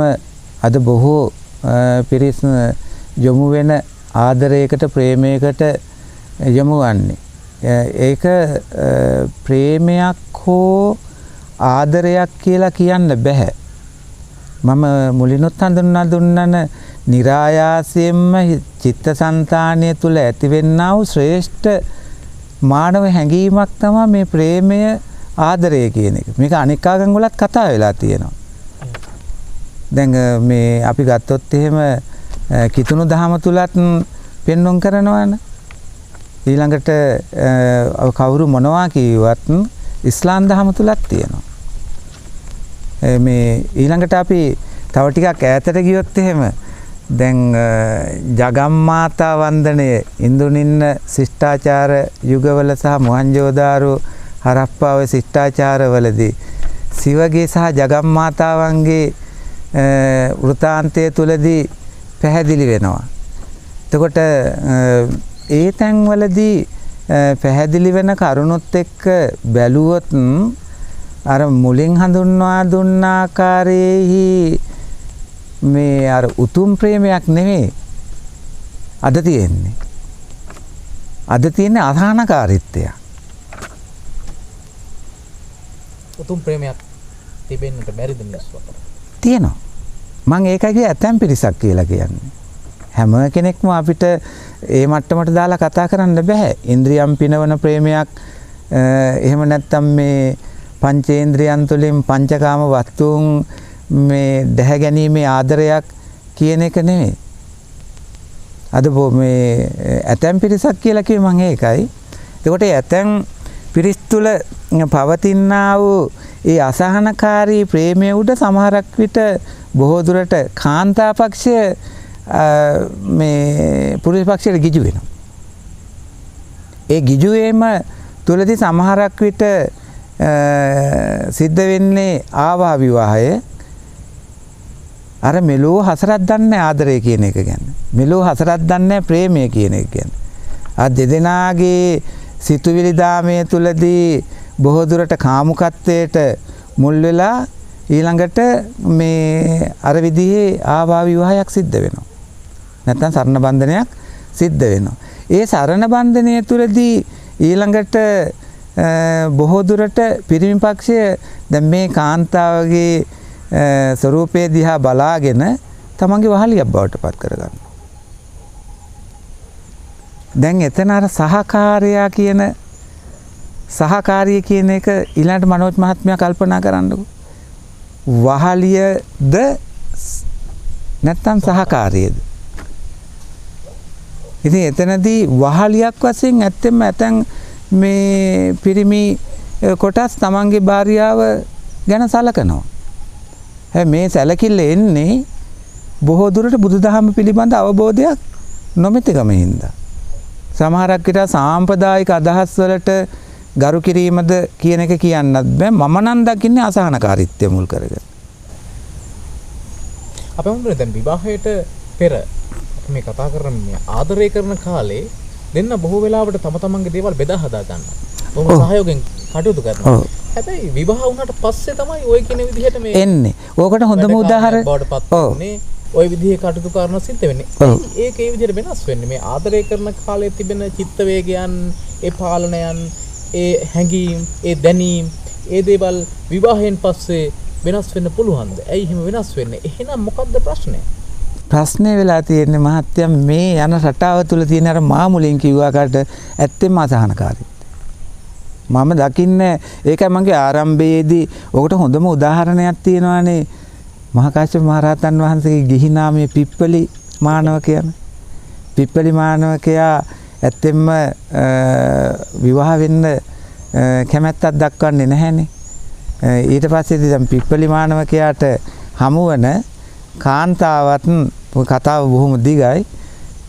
අද බොහෝ පිරිස් යොමු වෙන ආදරයකට ප්‍රේමයකට යොමු වන්නේ. ඒක ප්‍රේමයක් හෝ ආදරයක් කියලා කියන්න බෑ. මම මුලිනුත් හඳුන්වා දුන්නන નિરાයාසයෙන්ම චිත්තසංතානය තුල ඇතිවෙනා වූ ශ්‍රේෂ්ඨ මානව හැඟීමක් තමයි මේ ප්‍රේමය ආදරය කියන එක. මේක අනික් ආගම් වලත් කතා වෙලා තියෙනවා. දැන් මේ අපි ගත්තොත් එහෙම කිතුණු දහම තුලත් පෙන්වන්න කරනවානේ. ඊළඟට කවුරු මොනවා කිව්වත් ඉස්ලාම් දහම තුලත් තියෙනවා. මේ ඊළඟට අපි තව ටිකක් ඈතට ගියොත් එහෙම දැන් ජගම්මාතා වන්දනය ඉන්දුනින්න ශිෂ්ටාචාර යුගවල සහ මොහන්ජෝදාරෝ හරප්පාවේ ශිෂ්ටාචාරවලදී සිවගේ සහ ජගම්මාතාවන්ගේ වෘතාන්තය තුලදී පැහැදිලි වෙනවා. එතකොට ඒ තැන්වලදී පැහැදිලි වෙන කරුණොත් එක්ක බැලුවොත් අර මුලින් හඳුන්වා දුන්න ආකාරයේහි මේ අර උතුම් ප්‍රේමයක් නෙවෙයි අද තියෙන්නේ. අද තියෙන්නේ අසහනකාරීත්වය. උතුම් ප්‍රේමයක් තිබෙන්නට බැරිද මිනිස්සු අතර? තියෙනවා. මම ඒකයි ඇතැම් පිරිසක් කියලා කියන්නේ. හැම කෙනෙක්ම අපිට ඒ මට්ටමට දාලා කතා කරන්න බෑ. ඉන්ද්‍රියම් පිනවන ප්‍රේමයක් එහෙම නැත්නම් මේ පංචේන්ද්‍රයන් තුළින් පංචකාම වස්තුන් මේ දැහැ ගැනීමේ ආදරයක් කියන එක නෙමෙයි. අද මේ ඇතැම් පිරිසක් කියලා කිව්ව මම ඒකයි. ඒකට ඇතැම් පිරිස් තුළ පවතිනා වූ ඒ අසහනකාරී ප්‍රේමයේ උඩ සමහරක් විට බොහෝ දුරට කාන්තා පක්ෂය මේ පුරුෂ පක්ෂයට ගිජු වෙනවා. ඒ ගිජු වීම තුලදී සමහරක් විට සිද්ධ වෙන්නේ ආවා විවාහය. අර මෙලෝ හසරක් දන්නේ ආදරය කියන එක ගැන. මෙලෝ හසරක් දන්නේ ප්‍රේමය කියන එක ගැන. ආ දෙදෙනාගේ සිතුවිලි දාමයේ තුලදී බොහෝ දුරට කාමුකත්වයට මුල් වෙලා ඊළඟට මේ අර විදිහේ ආවා විවාහයක් සිද්ධ වෙනවා. නැත්නම් සරණ බන්ධනයක් සිද්ධ වෙනවා. ඒ සරණ බන්ධනය තුලදී ඊළඟට බොහෝ දුරට පිරිමි පක්ෂය දැන් මේ කාන්තාවගේ ස්වරූපේ දිහා බලාගෙන තමන්ගේ වහලියක් බවට පත් කරගන්නවා. දැන් එතන අර සහකාරිය කියන එක ඊළඟට මනෝජ් මහත්මයා කල්පනා කරන්නකෝ. වහලියද නැත්නම් සහකාරියද? ඉතින් එතනදී වහලියක් වශයෙන් ඇත්තෙම ඇතන් මේ පිරිමි කොටස් තමන්ගේ භාර්යාව ගැන සලකනවා. මේ සැලකිල්ල එන්නේ බොහෝ දුරට බුදුදහම පිළිබඳ අවබෝධයක් නොමැතිකම හින්දා. සමහරක් විට සාම්ප්‍රදායික අදහස් වලට ගරු කිරීමද කියන එක කියන්නත් බෑ. මම නම් දකින්නේ අසහනකාරීත්වය මුල් කරගෙන. අපේ මුන්දුනේ දැන් විවාහයට පෙර අපි මේ කතා කරන මේ ආදරය කරන කාලේ දෙන්න බොහෝ වෙලාවට තම තමන්ගේ දේවල් බෙදා හදා ගන්නවා. බොහොම සහයෝගයෙන් කටයුතු කරනවා. හැබැයි විවාහ වුණාට පස්සේ තමයි ওই කියන විදිහට මේ එන්නේ. ඕකට හොඳම උදාහරණ ওই විදිහේ කටයුතු කරන සිද්ධ වෙන්නේ. ඒක ඒ විදිහට වෙනස් වෙන්නේ. මේ ආදරය කරන කාලේ තිබෙන චිත්ත වේගයන්, ඒ පාලනයන්, ඒ හැඟීම්, ඒ දැනීම්, ඒ දේවල් විවාහයෙන් පස්සේ වෙනස් වෙන්න පුළුවන්ද? ඇයි එහෙම වෙනස් වෙන්නේ? එහෙනම් මොකක්ද ප්‍රශ්නේ? ප්‍රශ්නේ වෙලා තියෙන්නේ මහත්තයා මේ යන රටාව තුල තියෙන අර මාමුලින් කිව්වාකට ඇත්තෙම අසහනකාරී. මම දකින්නේ ඒකයි මගේ ආරම්භයේදී ඔකට හොඳම උදාහරණයක් තියෙනවානේ මහා කාශ්‍යප මහ රහතන් වහන්සේගේ ගිහි නාමයේ පිප්පලි මානවකයන්. පිප්පලි මානවකයා ඇත්තෙම විවාහ වෙන්න කැමැත්තක් දක්වන්නේ නැහැනේ. ඊට පස්සේ දැන් පිප්පලි මානවකයාට හමුවන කාන්තාවත් කතාව බොහොම දිගයි.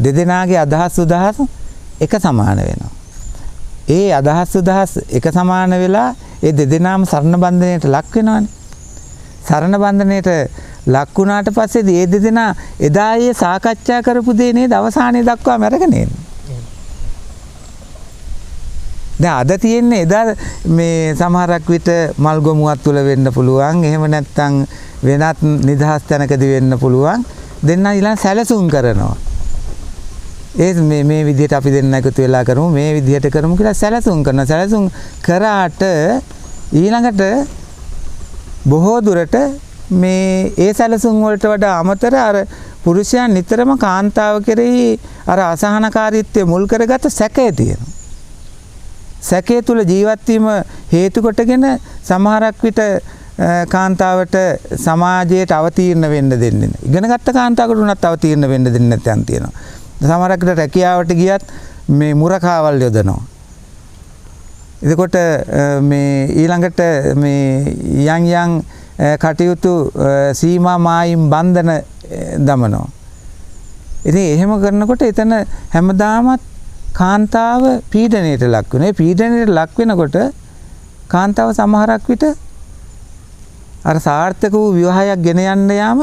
දෙදෙනාගේ අදහස් උදහස් එක සමාන වෙනවා. ඒ අදහස් උදහස් එක සමාන වෙලා ඒ දෙදෙනාම සරණ බන්ධනයට ලක් වෙනවානේ. සරණ බන්ධනයට ලක් වුණාට පස්සේ මේ දෙදෙනා එදා ඒ සාකච්ඡා කරපු දේ නේද අවසානයේ දක්වාම අරගෙන එන්නේ. දැන් අද තියෙන්නේ එදා මේ සමහරක් විට මල් ගොමුවක් තුල වෙන්න පුළුවන්. එහෙම නැත්නම් වෙනත් නිදහස් තැනකදී වෙන්න පුළුවන්. දෙන්න ඊළඟ සැලසුම් කරනවා. ඒ මේ විදිහට අපි දෙන්න එකතු වෙලා කරමු මේ විදිහට කරමු කියලා සැලසුම් කරනවා. සැලසුම් කරාට ඊළඟට බොහෝ දුරට මේ ඒ සැලසුම් වලට වඩා අමතර අර පුරුෂයා නිතරම කාන්තාව කෙරෙහි අර අසහනකාරීත්වය මුල් කරගත්ත සැකය තියෙනවා. සැකය තුල ජීවත් වීම හේතු කොටගෙන සමහරක් විට කාන්තාවට සමාජයට අවතීර්ණ වෙන්න දෙන්නේ නැහැ. ඉගෙනගත්ත කාන්තාවකට උනත් අවතීර්ණ වෙන්න දෙන්නේ නැත්නම් තියෙනවා. සමහරක් විට රැකියාවට ගියත් මේ මුරකාවල් යොදනවා. එතකොට මේ ඊළඟට මේ යම් කටයුතු සීමා මායිම් බන්ධන දමනවා. ඉතින් එහෙම කරනකොට එතන හැමදාමත් කාන්තාව පීඩනයට ලක් වෙනවා. ඒ පීඩනයට ලක් වෙනකොට කාන්තාව සමහරක් විට අර සාර්ථක වූ විවාහයක් ගෙන යන්න යාම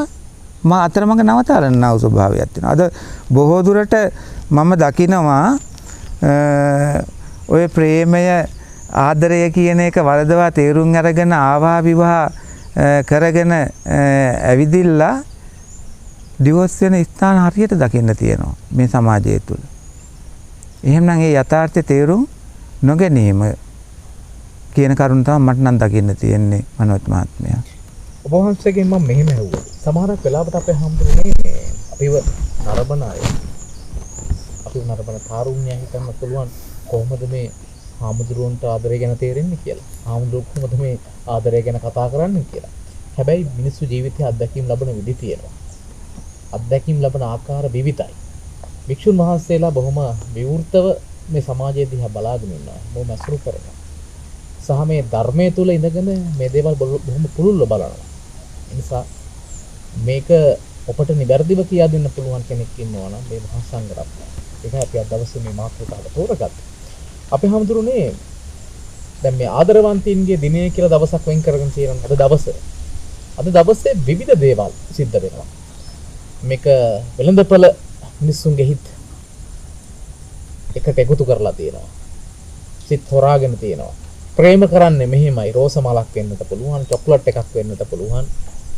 අතරමඟ නවතාලන්නා වූ ස්වභාවයක් තියෙනවා. අද බොහෝ දුරට මම දකිනවා ඔය ප්‍රේමය ආදරය කියන එක වරදවා තේරුම් අරගෙන ආවා විවාහ කරගෙන ඇවිදිලා ඩිවෝස් වෙන ස්ථාන හරියට දකින්න තියෙනවා මේ සමාජය තුළ. එහෙමනම් ඒ යථාර්ථය තේරුම් නොගැනීම කියන කරුණ තමයි මට නම් දකින්න තියෙන්නේ මනෝත් මහත්මයා. ඔබ වහන්සේගෙන් මම මෙහෙම ඇහුවා. සමහරක් වෙලාවට අපේ හම්බුනේ අපිව නරඹන අය. අපිව නරඹන තාරුණ්‍යය හිතන්න පුළුවන් කොහොමද මේ හාමුදුරුවන්ට ආදරය ගැන තේරෙන්නේ කියලා. හාමුදුරුවෝ කොහොමද මේ ආදරය ගැන කතා කරන්නේ කියලා. හැබැයි මිනිස්සු ජීවිතයේ අත්දැකීම් ලබන විදි තියෙනවා. අත්දැකීම් ලබන ආකාර විවිධයි. භික්ෂුන් වහන්සේලා බොහොම විවෘතව මේ සමාජය දිහා බලාගෙන ඉන්නවා. බොහොම අසුරු කරනවා. සහ මේ ධර්මයේ තුල ඉඳගෙන මේ දේවල් බොහොම පුළුල්ව බලනවා. ඒ නිසා මේක ඔබට නිවැරදිව කියා දෙන්න පුළුවන් කෙනෙක් ඉන්නවා නම් මේ මහා සංඝරත්නය. ඒකයි අපි අද දවසේ මේ මාතෘකාව තෝරගත්තේ. අපි හැමදෙරුනේ දැන් මේ ආදරවන්තින්ගේ දිනය කියලා දවසක් වෙන් කරගෙන තියෙනවා. අද දවසේ විවිධ දේවල් සිද්ධ වෙනවා. මේක වෙළඳපළ මිනිස්සුන්ගේ හිත එකට එකතු කරලා තියෙනවා. සිත් හොරාගෙන තියෙනවා. ප්‍රේම කරන්නේ මෙහෙමයි. රෝස මලක් වෙන්නත් පුළුවන්, චොක්ලට් එකක් වෙන්නත් පුළුවන්.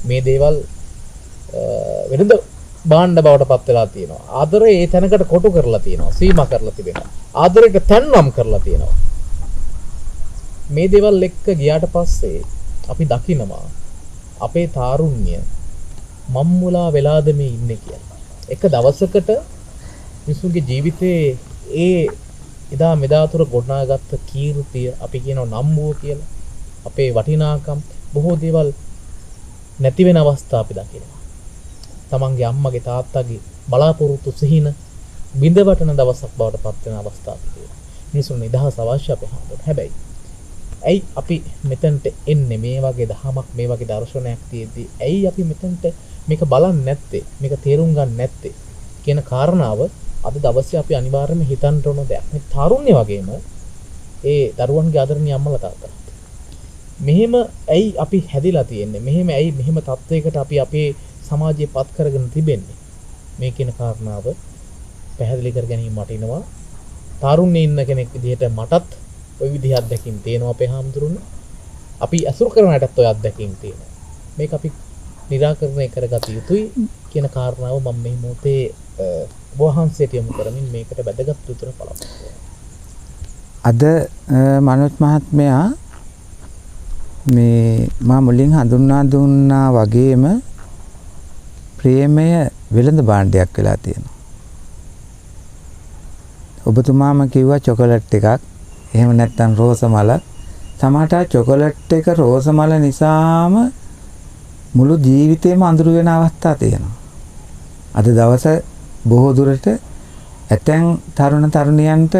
මේ දේවල් වෙළඳ භාණ්ඩ බවට පත් වෙලා තියෙනවා. ආදරය ඒ තැනකට කොටු කරලා තියෙනවා. සීමා කරලා තිබෙනවා. ආදරයට තැන්නම් කරලා තියෙනවා. මේ දේවල් එක්ක ගියාට පස්සේ අපි දකිනවා අපේ තාරුණ්‍ය මම්මුලා වෙලාද මේ ඉන්නේ කියලා. එක දවසකට මිනිසුන්ගේ ජීවිතේ ඒ එදා මෙදා තුර ගොඩනගාගත්ත කීර්තිය අපි කියනවා නම්බුව කියලා. අපේ වටිනාකම් බොහෝ දේවල් නැති වෙන අවස්ථා අපි දකිනවා. තමන්ගේ අම්මගේ තාත්තගේ බලාපොරොත්තු සිහින බිඳවටන දවසක් බවට පත් වෙන අවස්ථා අපි තියෙනවා. මිනිසුන් නිදහස අවශ්‍ය අපේ හැමෝටම. හැබැයි ඇයි අපි මෙතනට එන්නේ මේ වගේ දහමක් මේ වගේ දර්ශනයක් තියෙද්දි ඇයි අපි මෙතනට මේක බලන්නේ නැත්තේ මේක තේරුම් ගන්න නැත්තේ කියන කාරණාව අද දවසේ අපි අනිවාර්යයෙන්ම හිතන්න ඕන දෙයක්. මේ තරුණ්‍ය වගේම ඒ දරුවන්ගේ ආදරණීය අම්මලා තාත්තලා. මෙහෙම ඇයි අපි හැදිලා තියෙන්නේ? ඇයි මෙහෙම තත්වයකට අපි අපේ සමාජය පත් කරගෙන තිබෙන්නේ? මේ කියන කාරණාව පැහැදිලි කර ගැනීම වටිනවා. තරුණයේ ඉන්න කෙනෙක් විදිහට මටත් ওই විදිහ අත්දැකීම් තියෙනවා අපේ හාමුදුරුවනේ. අපි අසුරු කරන අයටත් ওই අත්දැකීම් තියෙනවා. මේක අපි निराකරණය කරගත යුතුයි කියන කාරණාව මම මේ මොහොතේ වහන්සේට යොමු කරමින් මේකට වැදගත් උත්තර පළමු. අද මනෝත් මහත්මයා මේ මා මුලින් හඳුන්වා දුන්නා වගේම ප්‍රේමය වෙළඳ භාණ්ඩයක් වෙලා තියෙනවා. ඔබතුමාම කිව්වා චොකලට් එකක් එහෙම නැත්නම් රෝස මලක්. සමහරට චොකලට් එක රෝස මල නිසාම මුළු ජීවිතේම අඳුරු වෙන අවස්ථා තියෙනවා. අද දවස බොහෝ දුරට ඇතැම් තරුණ තරුණියන්ට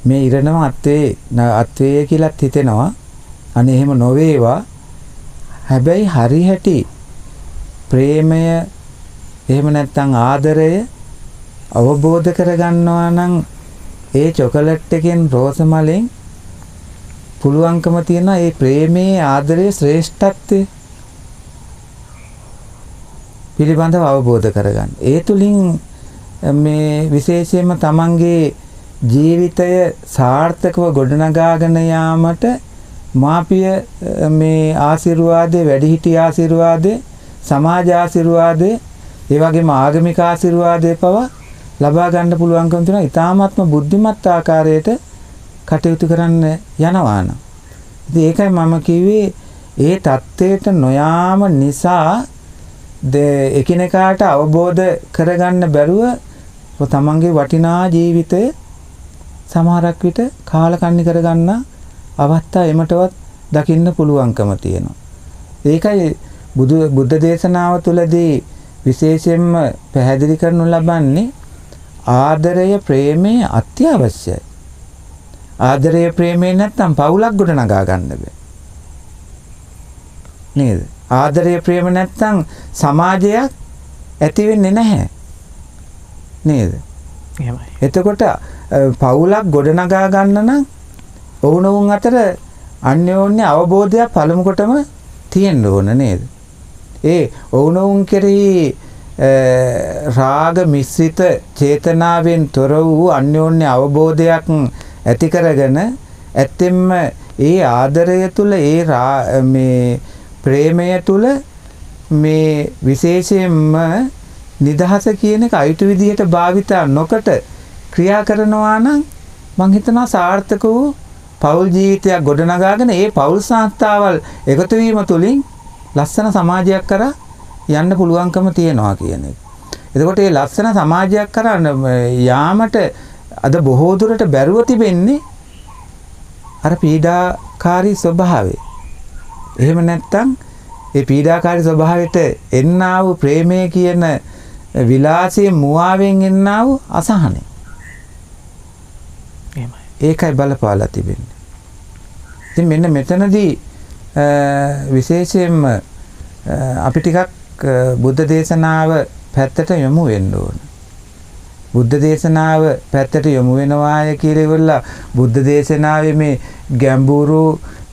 මේ ඉරණම අත්වේ කියලාත් හිතෙනවා. අනේ එහෙම නොවේවා. හැබැයි හරි හැටි ප්‍රේමය එහෙම නැත්නම් ආදරය අවබෝධ කරගන්නවා නම් ඒ චොකලට් එකෙන් රෝස මලෙන් පුළුවන්කම තියෙනවා ඒ ප්‍රේමයේ ආදරයේ ශ්‍රේෂ්ඨත්වය පිළිබඳව අවබෝධ කරගන්න. ඒ තුලින් මේ විශේෂයෙන්ම තමන්ගේ ජීවිතය සාර්ථකව ගොඩනගාගෙන යාමට මාපිය මේ ආශිර්වාදේ, වැඩිහිටි ආශිර්වාදේ, සමාජ ආශිර්වාදේ, ඒ වගේම ආගමික ආශිර්වාදේ පවා ලබා ගන්න පුළුවන්කම තියෙනවා. ඊ타මාත්ම බුද්ධිමත් ආකාරයට කටයුතු කරන්න යනවා නම්. ඉතින් ඒකයි මම කිව්වේ ඒ தත්ත්වයට නොයාම නිසා එකිනෙකාට අවබෝධ කරගන්න බැරුව තමන්ගේ වටිනා ජීවිතය සමහරක් විට කාලකන්ණි කරගන්න අවස්ථා එමටවත් දකින්න පුළුවන්කම තියෙනවා. ඒකයි බුද්ධ දේශනාව තුළදී විශේෂයෙන්ම පැහැදිලි කරනු ලබන්නේ ආදරය ප්‍රේමය අත්‍යවශ්‍යයි. ආදරය ප්‍රේමය නැත්නම් පවුලක් ගොඩනගා ගන්න බෑ. නේද? ආදරය ප්‍රේම නැත්නම් සමාජයක් ඇති වෙන්නේ නැහැ. නේද? එහෙමයි. එතකොට පවුලක් ගොඩනගා ගන්න නම් ඔවුනොවුන් අතර අන්‍යෝන්‍ය අවබෝධයක් පළමු කොටම තියෙන්න ඕන නේද? ඒ ඔවුනොවුන් කෙරෙහි රාග මිශ්‍රිත චේතනාවෙන් තොර වූ අන්‍යෝන්‍ය අවබෝධයක් ඇති කරගෙන ඇත්තෙන්ම ඒ ආදරය තුල මේ ප්‍රේමය තුල මේ විශේෂයෙන්ම නිදහස කියන එක අයිතු විදිහට භාවිතා නොකොට ක්‍රියා කරනවා නම් මං හිතනවා සාර්ථක වූ පෞල් ජීවිතයක් ගොඩනගාගෙන ඒ පෞල් සංස්ථාවල් එකතු වීම තුලින් ලස්සන සමාජයක් කරා යන්න පුළුවන්කම තියෙනවා කියන එක. එතකොට මේ ලස්සන සමාජයක් කරා යාමට අද බොහෝ දුරට බැරුව තිබෙන්නේ අර පීඩාකාරී ස්වභාවය. එහෙම නැත්නම් ඒ පීඩාකාරී ස්වභාවයට එන්නා වූ ප්‍රේමය කියන විලාසයේ මුවාවෙන් එන්නා වූ අසහනය. ඒකයි බලපාලා තිබෙන්නේ. ඉතින් මෙන්න මෙතනදී විශේෂයෙන්ම අපි ටිකක් බුද්ධ දේශනාව පැත්තට යොමු වෙන්න ඕන. බුද්ධ දේශනාව පැත්තට යොමු වෙනවාය කියලා ඉවරලා බුද්ධ දේශනාවේ මේ ගැඹුරු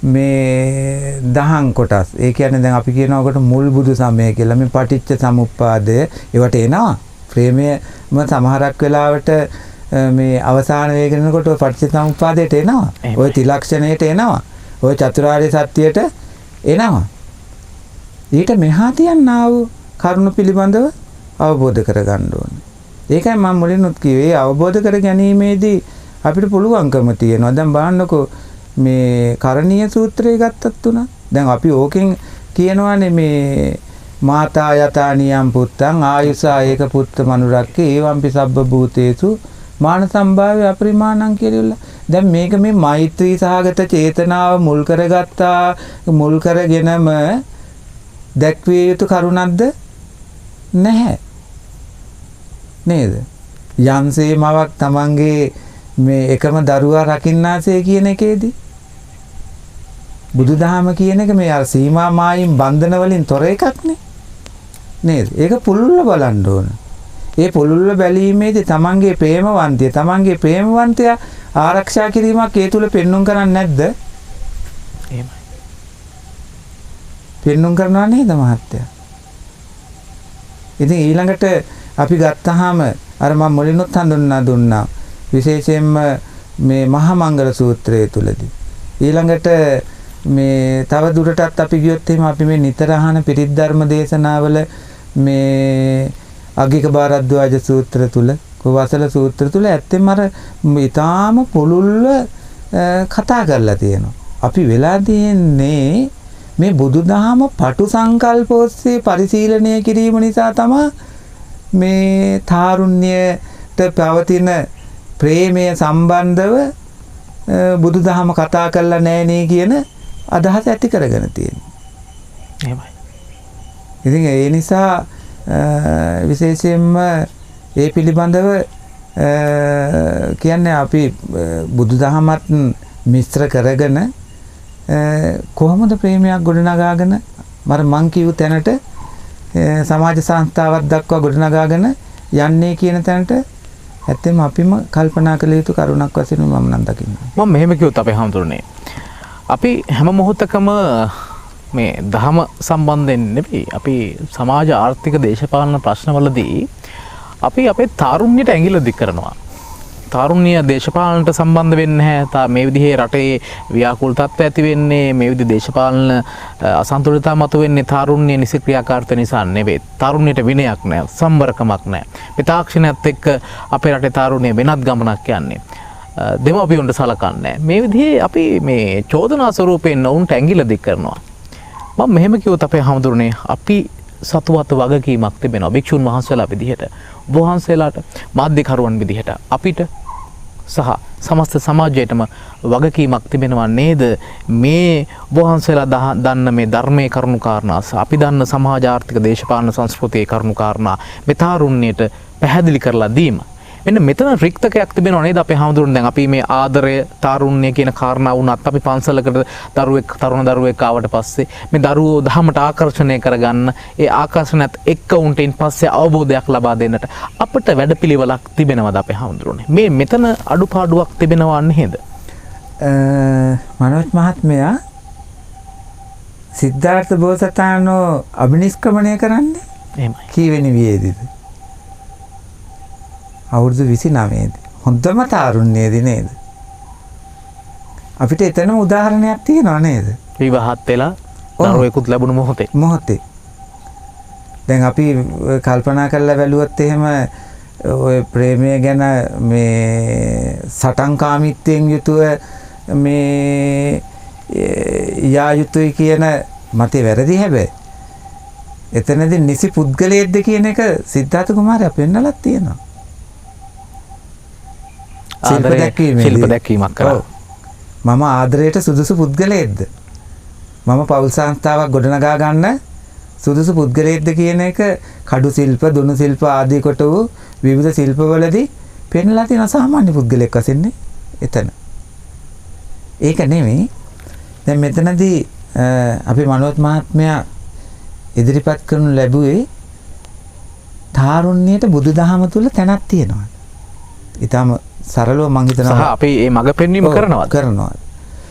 මේ දහම් කොටස්. ඒ කියන්නේ දැන් අපි කියනකොට මුල් බුදු සමය කියලා මේ පටිච්ච සමුප්පාදය ඒවට එනවා. ප්‍රේමයම සමහරක් වෙලාවට මේ අවසාන වේගෙනකොට ඔය පටිච්ච සමුප්පාදයට එනවා. ඔය ත්‍රිලක්ෂණයට එනවා. ඔය චතුරාර්ය සත්‍යයට එනවා. ඊට මෙහා තියන්නා වූ කරුණු පිළිබඳව අවබෝධ කරගන්න ඕනේ. ඒකයි මම මුලින්ම කිව්වේ අවබෝධ කර ගැනීමේදී අපිට පුළුවන්කම තියෙනවා. දැන් බලන්නකෝ මේ කරණීය සූත්‍රය ගත්තත් උනා. දැන් අපි ඕකෙන් කියනවානේ මේ මාතා යතානියම් පුත්තං ආයුසා ඒක පුත්ත මනුරක්කේ ඒවම්පි සබ්බ භූතේසු මාන සම්භාව්‍ය අපරිමාණං කියලා. දැන් මේක මේ මෛත්‍රී සහගත චේතනාව මුල් කරගත්තා මුල් කරගෙනම දැක්විය යුතු කරුණක්ද නැහැ නේද? යම්සේ මවක් තමන්ගේ මේ එකම දරුවා රකින්නාසේ කියන එකේදී බුදුදහම කියන එක මේ අර සීමා මායිම් බන්ධන වලින් තොර එකක්නේ නේද? ඒක පුළුල්ව බලන්න ඕන. ඒ පුළුල්ව බැලීමේදී තමන්ගේ ප්‍රේමවන්තය තමන්ගේ ප්‍රේමවන්තයා ආරක්ෂා කිරීමක් ඒ තුල පෙන්눔 කරන්නේ නැද්ද? එහෙමයි. පෙන්눔 කරනවා නේද මහත්තයා? ඉතින් ඊළඟට අපි ගත්තාම අර මම මුලින්ුත් හඳුන්වා දුන්නා විශේෂයෙන්ම මේ මහා මංගල සූත්‍රය තුලදී ඊළඟට මේ තව දුරටත් අපි ගියොත් එහෙම අපි මේ නිතර අහන පිරිත් ධර්ම දේශනාවල මේ අග්ගික භාරද්වාජ සූත්‍ර තුල කොවසල සූත්‍ර තුල ඇත්තෙම අර ඊටාම පුළුල්ව කතා කරලා තියෙනවා. අපි වෙලා තියෙන්නේ මේ බුදුදහම පටු සංකල්ප ඔස්සේ පරිශීලනය කිරීම නිසා තමයි මේ තාරුණ්‍යයට පවතින ප්‍රේමය සම්බන්ධව බුදුදහම කතා කරලා නැහැ නේ කියන අදහස ඇති කරගෙන තියෙනවා. එහෙමයි. ඉතින් ඒ නිසා විශේෂයෙන්ම ඒ පිළිබඳව කියන්නේ අපි බුදුදහමත් මිශ්‍ර කරගෙන කොහොමද ප්‍රේමයක් ගොඩනගාගෙන මං කියු තැනට සමාජ සංස්ථාවක් දක්වා ගොඩනගාගෙන යන්නේ කියන තැනට ඇත්තම අපිම කල්පනා කළ යුතු කරුණක් වශයෙන් මම නම් දකිනවා. මම මෙහෙම කිව්වොත් අපේ හැමතුරුනේ අපි හැම මොහොතකම මේ ධර්ම සම්බන්ධයෙන් නෙවෙයි අපි සමාජ ආර්ථික දේශපාලන ප්‍රශ්නවලදී අපි අපේ තාරුණ්‍යයට ඇඟිල්ල දික් කරනවා. තාරුණ්‍ය දේශපාලනට සම්බන්ධ වෙන්නේ නැහැ. මේ විදිහේ රටේ ව්‍යාකූල තත්ත්ව ඇති වෙන්නේ මේ විදිහ දේශපාලන අසන්තුලිතතාව මතුවෙන්නේ තාරුණ්‍ය නිසක්‍රියාකාරීත්වය නිසා නෙවෙයි. තාරුණ්‍යයට විනයක් නැහැ, සම්බරකමක් නැහැ. මේ තාක්ෂණයත් එක්ක අපේ රටේ තාරුණ්‍ය වෙනත් ගමනක් යන්නේ. දෙමව්පියන්ට සලකන්නේ මේ විදිහේ අපි මේ චෝදනා ස්වරූපයෙන් වුන්ට ඇඟිල්ල දික් කරනවා. මම මෙහෙම කිව්වොත් අපේ හැමදෙරුනේ අපි සතුවත වගකීමක් තිබෙනවා භික්ෂුන් වහන්සේලා විදිහට වහන්සේලාට මාධ්‍යකරුවන් විදිහට අපිට සහ සමස්ත සමාජයටම වගකීමක් තිබෙනවා නේද මේ වහන්සේලා දන්න මේ ධර්මයේ කරුණු කාරණා අපි දන්න සමාජ ආර්ථික දේශපාලන සංස්කෘතියේ කරුණු කාරණා මේ තාරුණ්‍යයට පැහැදිලි කරලා දීම. මෙන්න මෙතන රික්තකයක් තිබෙනවා නේද අපේ හැමදෙරුන් දැන් අපි මේ ආදරය තාරුණ්‍ය කියන කාරණා වුණත් අපි පන්සලකට තරුණ දරුවෙක් ආවට පස්සේ මේ දරුවෝ ධහමට ආකර්ෂණය කරගන්න ඒ ආකර්ෂණයත් එක්ක උන්ටින් පස්සේ අවබෝධයක් ලබා දෙන්නට අපිට වැඩපිළිවෙලක් තිබෙනවද අපේ හැමදෙරුනේ මේ මෙතන අඩුපාඩුවක් තිබෙනවා නේද? මනෝජ් මහත්මයා සිද්ධාර්ථ බෝසතාණෝ අභිනිෂ්ක්‍රමණය කරන්නේ එහෙමයි. කීවෙනි වියේදීද? අවුරුදු 29 දී. හොඳම තාරුණ්‍යයේදී නේද? අපිට එතනම උදාහරණයක් තියෙනවා නේද? විවාහත් වෙලා දරුවෙකුත් ලැබුණු මොහොතේ. දැන් අපි කල්පනා කරලා බැලුවොත් එහෙම ඔය ප්‍රේමය ගැන මේ සටන්කාමීත්වයෙන් යුතුව මේ යා යුතුයි කියන මතේ වැරදි හැබැයි. එතනදී නිසි පුද්ගලයෙක්ද කියන එක සිද්ධාර්ථ කුමාරයා පෙන්නලා තියෙනවා. ශිල්ප දැක්වීමක් කරා. මම ආදරයට සුදුසු පුද්ගලයෙක්ද? මම පෞල් සංස්ථාවක් ගොඩනගා ගන්න සුදුසු පුද්ගලයෙක්ද කියන එක කඩු ශිල්ප, දුනු ශිල්ප ආදී කොට වූ විවිධ ශිල්පවලදී පෙන්ලා තියෙන සාමාන්‍ය පුද්ගලයෙක් වශයෙන් එතන. ඒක නෙමෙයි. දැන් මෙතනදී අපි මනෝත් මහත්මයා ඉදිරිපත් කරනු ලැබුවේ තාරුණ්‍යයට බුදුදහම තුල තැනක් තියෙනවා. ඊටම සරලව මම හිතනවා සහ අපි මේ මඟ පෙන්වීම කරනවා.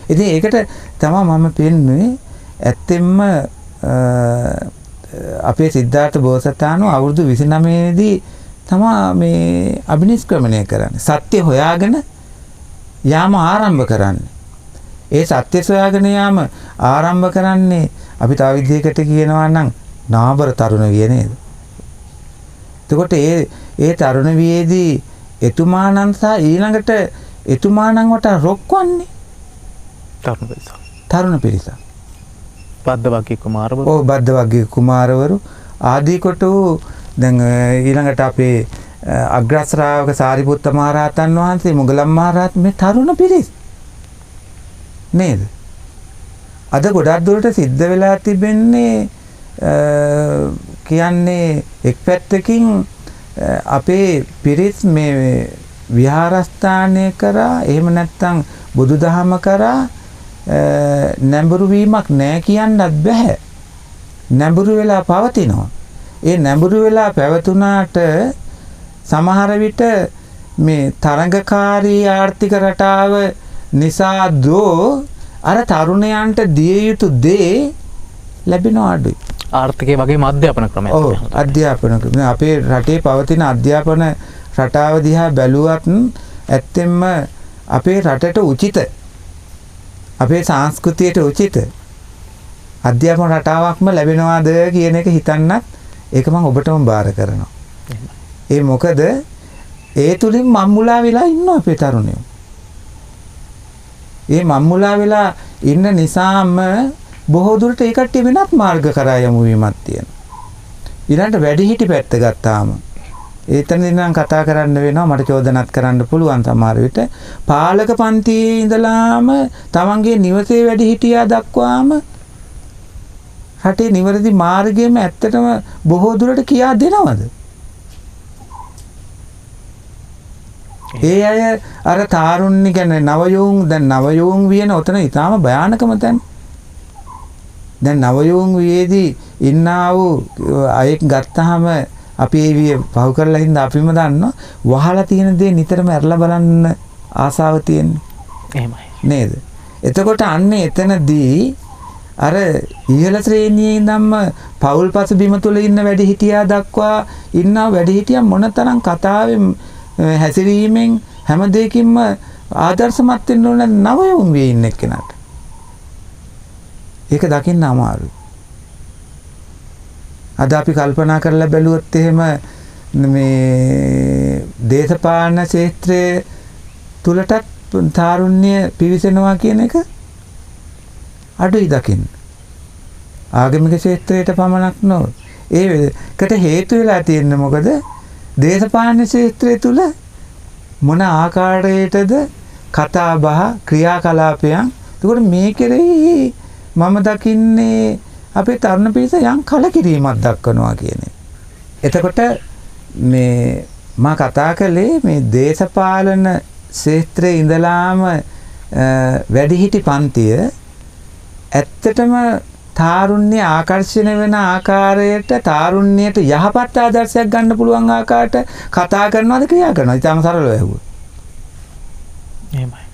ඉතින් ඒකට තමයි මම පෙන්නුවේ ඇත්තෙන්ම අපේ සිද්ධාර්ථ බෝසතාණෝ අවුරුදු 29 දී තමයි මේ අභිනිෂ්ක්‍රමණය කරන්නේ. සත්‍ය හොයාගෙන යාම ආරම්භ කරන්නේ. ඒ සත්‍ය සොයාගෙන යාම ආරම්භ කරන්නේ අපි තව විදිහකට කියනවා නම් නාබර තරුණ විය නේද? එතකොට ඒ තරුණ වියේදී එතුමාණන් සහ ඊළඟට එතුමාණන් වට රොක්වන්නේ තරුණ පිරිස. බද්දවග්ගී කුමාරවරු. ඔව් බද්දවග්ගී කුමාරවරු ආදී කොට දැන් ඊළඟට අපේ අග්‍ර ශ්‍රාවක සාරිපුත්ත මහ රහතන් වහන්සේ මුගලන් මහ රහතන් මේ තරුණ පිරිස නේද? අද ගොඩක් දුරට සිද්ධ වෙලා තිබෙන්නේ කියන්නේ එක් පැත්තකින් අපේ පිරිස් මේ විහාරස්ථානය කරා එහෙම නැත්නම් බුදුදහම කරා නැඹුරු වීමක් නැහැ කියන්නත් බෑ. නැඹුරු වෙලා පවතිනවා. ඒ නැඹුරු වෙලා පැවතුනාට සමහර විට මේ තරඟකාරී ආර්ථික රටාව නිසා දෝ අර තරුණයන්ට දිය යුතු දේ ලැබෙනවා අඩුයි. ආර්ථිකය වගේම අධ්‍යාපන ක්‍රමයක්. ඔව් අධ්‍යාපන ක්‍රම. අපේ රටේ පවතින අධ්‍යාපන රටාව දිහා බැලුවත් ඇත්තෙන්ම අපේ රටට උචිත අපේ සංස්කෘතියට උචිත අධ්‍යාපන රටාවක්ම ලැබෙනවාද කියන එක හිතන්නත් ඒක මම ඔබටම බාර කරනවා. ඒ මොකද ඒ තුලින් මම්මුලා වෙලා ඉන්න අපේ තරුණයෝ. ඒ මම්මුලා වෙලා ඉන්න නිසාම බොහෝ දුරට ඒ කට්ටිය වෙනත් මාර්ග කරා යමු වීමක් තියෙනවා. ඊළඟට වැඩිහිටි පැත්ත ගත්තාම එතනදී නම් කතා කරන්න වෙනවා මට චෝදනාත් කරන්න පුළුවන් සමහර විට පාලක පන්තියේ ඉඳලාම තමන්ගේ නිවසේ වැඩිහිටියා දක්වාම රටේ නිවැරදි මාර්ගයම ඇත්තටම බොහෝ දුරට කියා දෙනවද? ඒ අය අර තාරුණ්‍ය කියන්නේ නවයෝන් වියන ඔතන ඊටාම භයානකම තැන. දැන් නවයෝන් වියේදී ඉන්නා වූ අයෙක් ගත්තාම අපි ඒ විය පහු කරලා හින්දා අපිම දන්නවා වහලා තියෙන දේ නිතරම ඇරලා බලන්න ආසාව තියෙන්නේ. එහෙමයි. නේද? එතකොට අන්නේ එතනදී අර ඉහළ ශ්‍රේණියේ ඉඳන්ම පෞල් පසුබිම තුල ඉන්න වැඩිහිටියා දක්වා ඉන්නා වැඩිහිටියා මොනතරම් කතාවෙන් හැසිරීමෙන් හැම දෙයකින්ම ආදර්ශමත් වෙන්න ඕන නවයුන් වේ ඉන්න කෙනාට. ඒක දකින්න අමාරුයි. අද අපි කල්පනා කරලා බැලුවොත් එහෙම මේ දේශපාලන ක්ෂේත්‍රයේ තුලටත් තාරුණ්‍ය පිවිසෙනවා කියන එක අඩුයි දකින්න. ආගමික ක්ෂේත්‍රයට පමණක් නොව. ඒකට හේතු වෙලා තියෙන්නේ මොකද? දේශපාලන ක්ෂේත්‍රය තුල මොන ආකාරයටද කතා බහ ක්‍රියාකලාපයන්. ඒකට මේ කෙරෙහි මම දකින්නේ අපේ තරුණ පිරිස යම් කලකිරීමක් දක්වනවා කියන්නේ. එතකොට මේ මා කතා කළේ මේ දේශපාලන ක්ෂේත්‍රයේ ඉඳලාම වැඩිහිටි පන්තිය ඇත්තටම තාරුණ්‍ය ආකර්ෂණය වෙන ආකාරයට තාරුණ්‍යයට යහපත් ආදර්ශයක් ගන්න පුළුවන් ආකාරයට කතා කරනවාද ක්‍රියා කරනවාද? ඊටම සරලව ඇහුවා. එහෙමයි.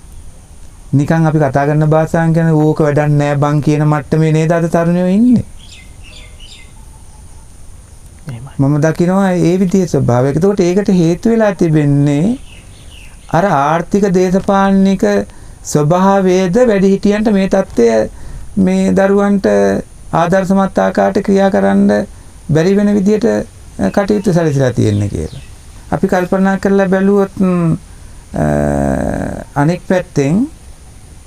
නිකන් අපි කතා කරන භාෂාවෙන් කියන ඕක වැඩක් නෑ බං කියන මට්ටමේ නේද අද තරුණයෝ ඉන්නේ. මම දකිනවා ඒ විදිහේ ස්වභාවයක. ඒකට ඒකට හේතු වෙලා තිබෙන්නේ අර ආර්ථික දේශපාලනික ස්වභාවයේද වැඩිහිටියන්ට මේ தත්ත්වය මේ දරුවන්ට ආදර්ශමත් ආකාරයට ක්‍රියා කරන්න බැරි වෙන විදියට කටයුතු සැලසීලා තියෙන්නේ කියලා. අපි කල්පනා කරලා බැලුවොත් අනෙක් පැත්තෙන්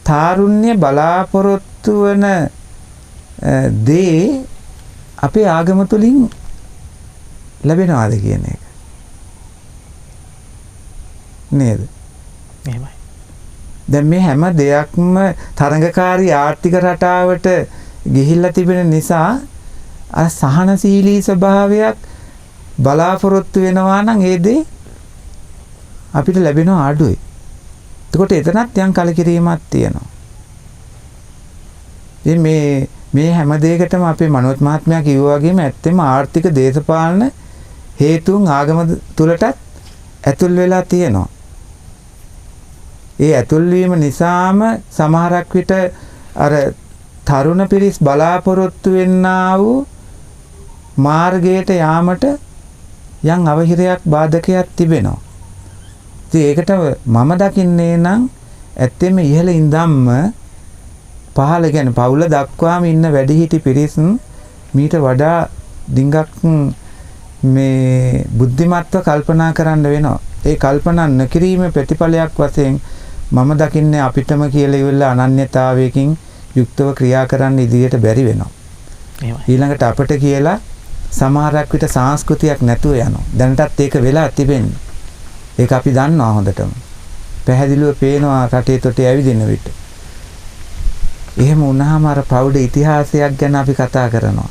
තාරුණ්‍ය බලාපොරොත්තු වන දේ අපේ ආගම තුලින් ලැබෙනවාද කියන එක නේද? එහෙමයි. දැන් මේ හැම දෙයක්ම තරඟකාරී ආර්ථික රටාවට ගිහිල්ලා තිබෙන නිසා අර සහනශීලී ස්වභාවයක් බලාපොරොත්තු වෙනවා නම් ඒ දේ අපිට ලැබෙන අඩුයි. එතකොට එතනත් යම් කලකිරීමක් තියෙනවා. ඉතින් මේ හැම දෙයකටම අපේ මනෝත් මහත්මයා කිව්වා වගේම ඇත්තෙම ආර්ථික දේශපාලන හේතුන් ආගම තුලටත් ඇතුල් වෙලා තියෙනවා. ඒ ඇතුල් වීම නිසාම සමහරක් විට අර තරුණ පිරිස් බලාපොරොත්තු වෙන්නා වූ මාර්ගයට යාමට යම් අවහිරයක් බාධකයක් තිබෙනවා. ඉතින් ඒකට මම දකින්නේ නම් ඇත්තෙම ඉහළ ඉඳන්ම පහළ කියන්නේ පවුල දක්වාම ඉන්න වැඩිහිටි පිරිස් මීට වඩා ඩිංගක් මේ බුද්ධිමත්ව කල්පනා කරන්න වෙනවා. ඒ කල්පනා නොකිරීමේ ප්‍රතිඵලයක් වශයෙන් මම දකින්නේ අපිටම කියලා ඉවල්ලා අනන්‍යතාවයකින් යුක්තව ක්‍රියා කරන්න ඉදිරියට බැරි වෙනවා. ඊළඟට අපිට කියලා සමහරක් විට සංස්කෘතියක් නැතුව යනවා. දැනටත් ඒක වෙලා තිබෙන්නේ. ඒක අපි දන්නවා හොඳටම. පැහැදිලිව පේනවා රටේ තොටේ ඇවිදින විට. එහෙම වුණාම අර ප්‍රෞಢ ඉතිහාසයක් ගැන අපි කතා කරනවා.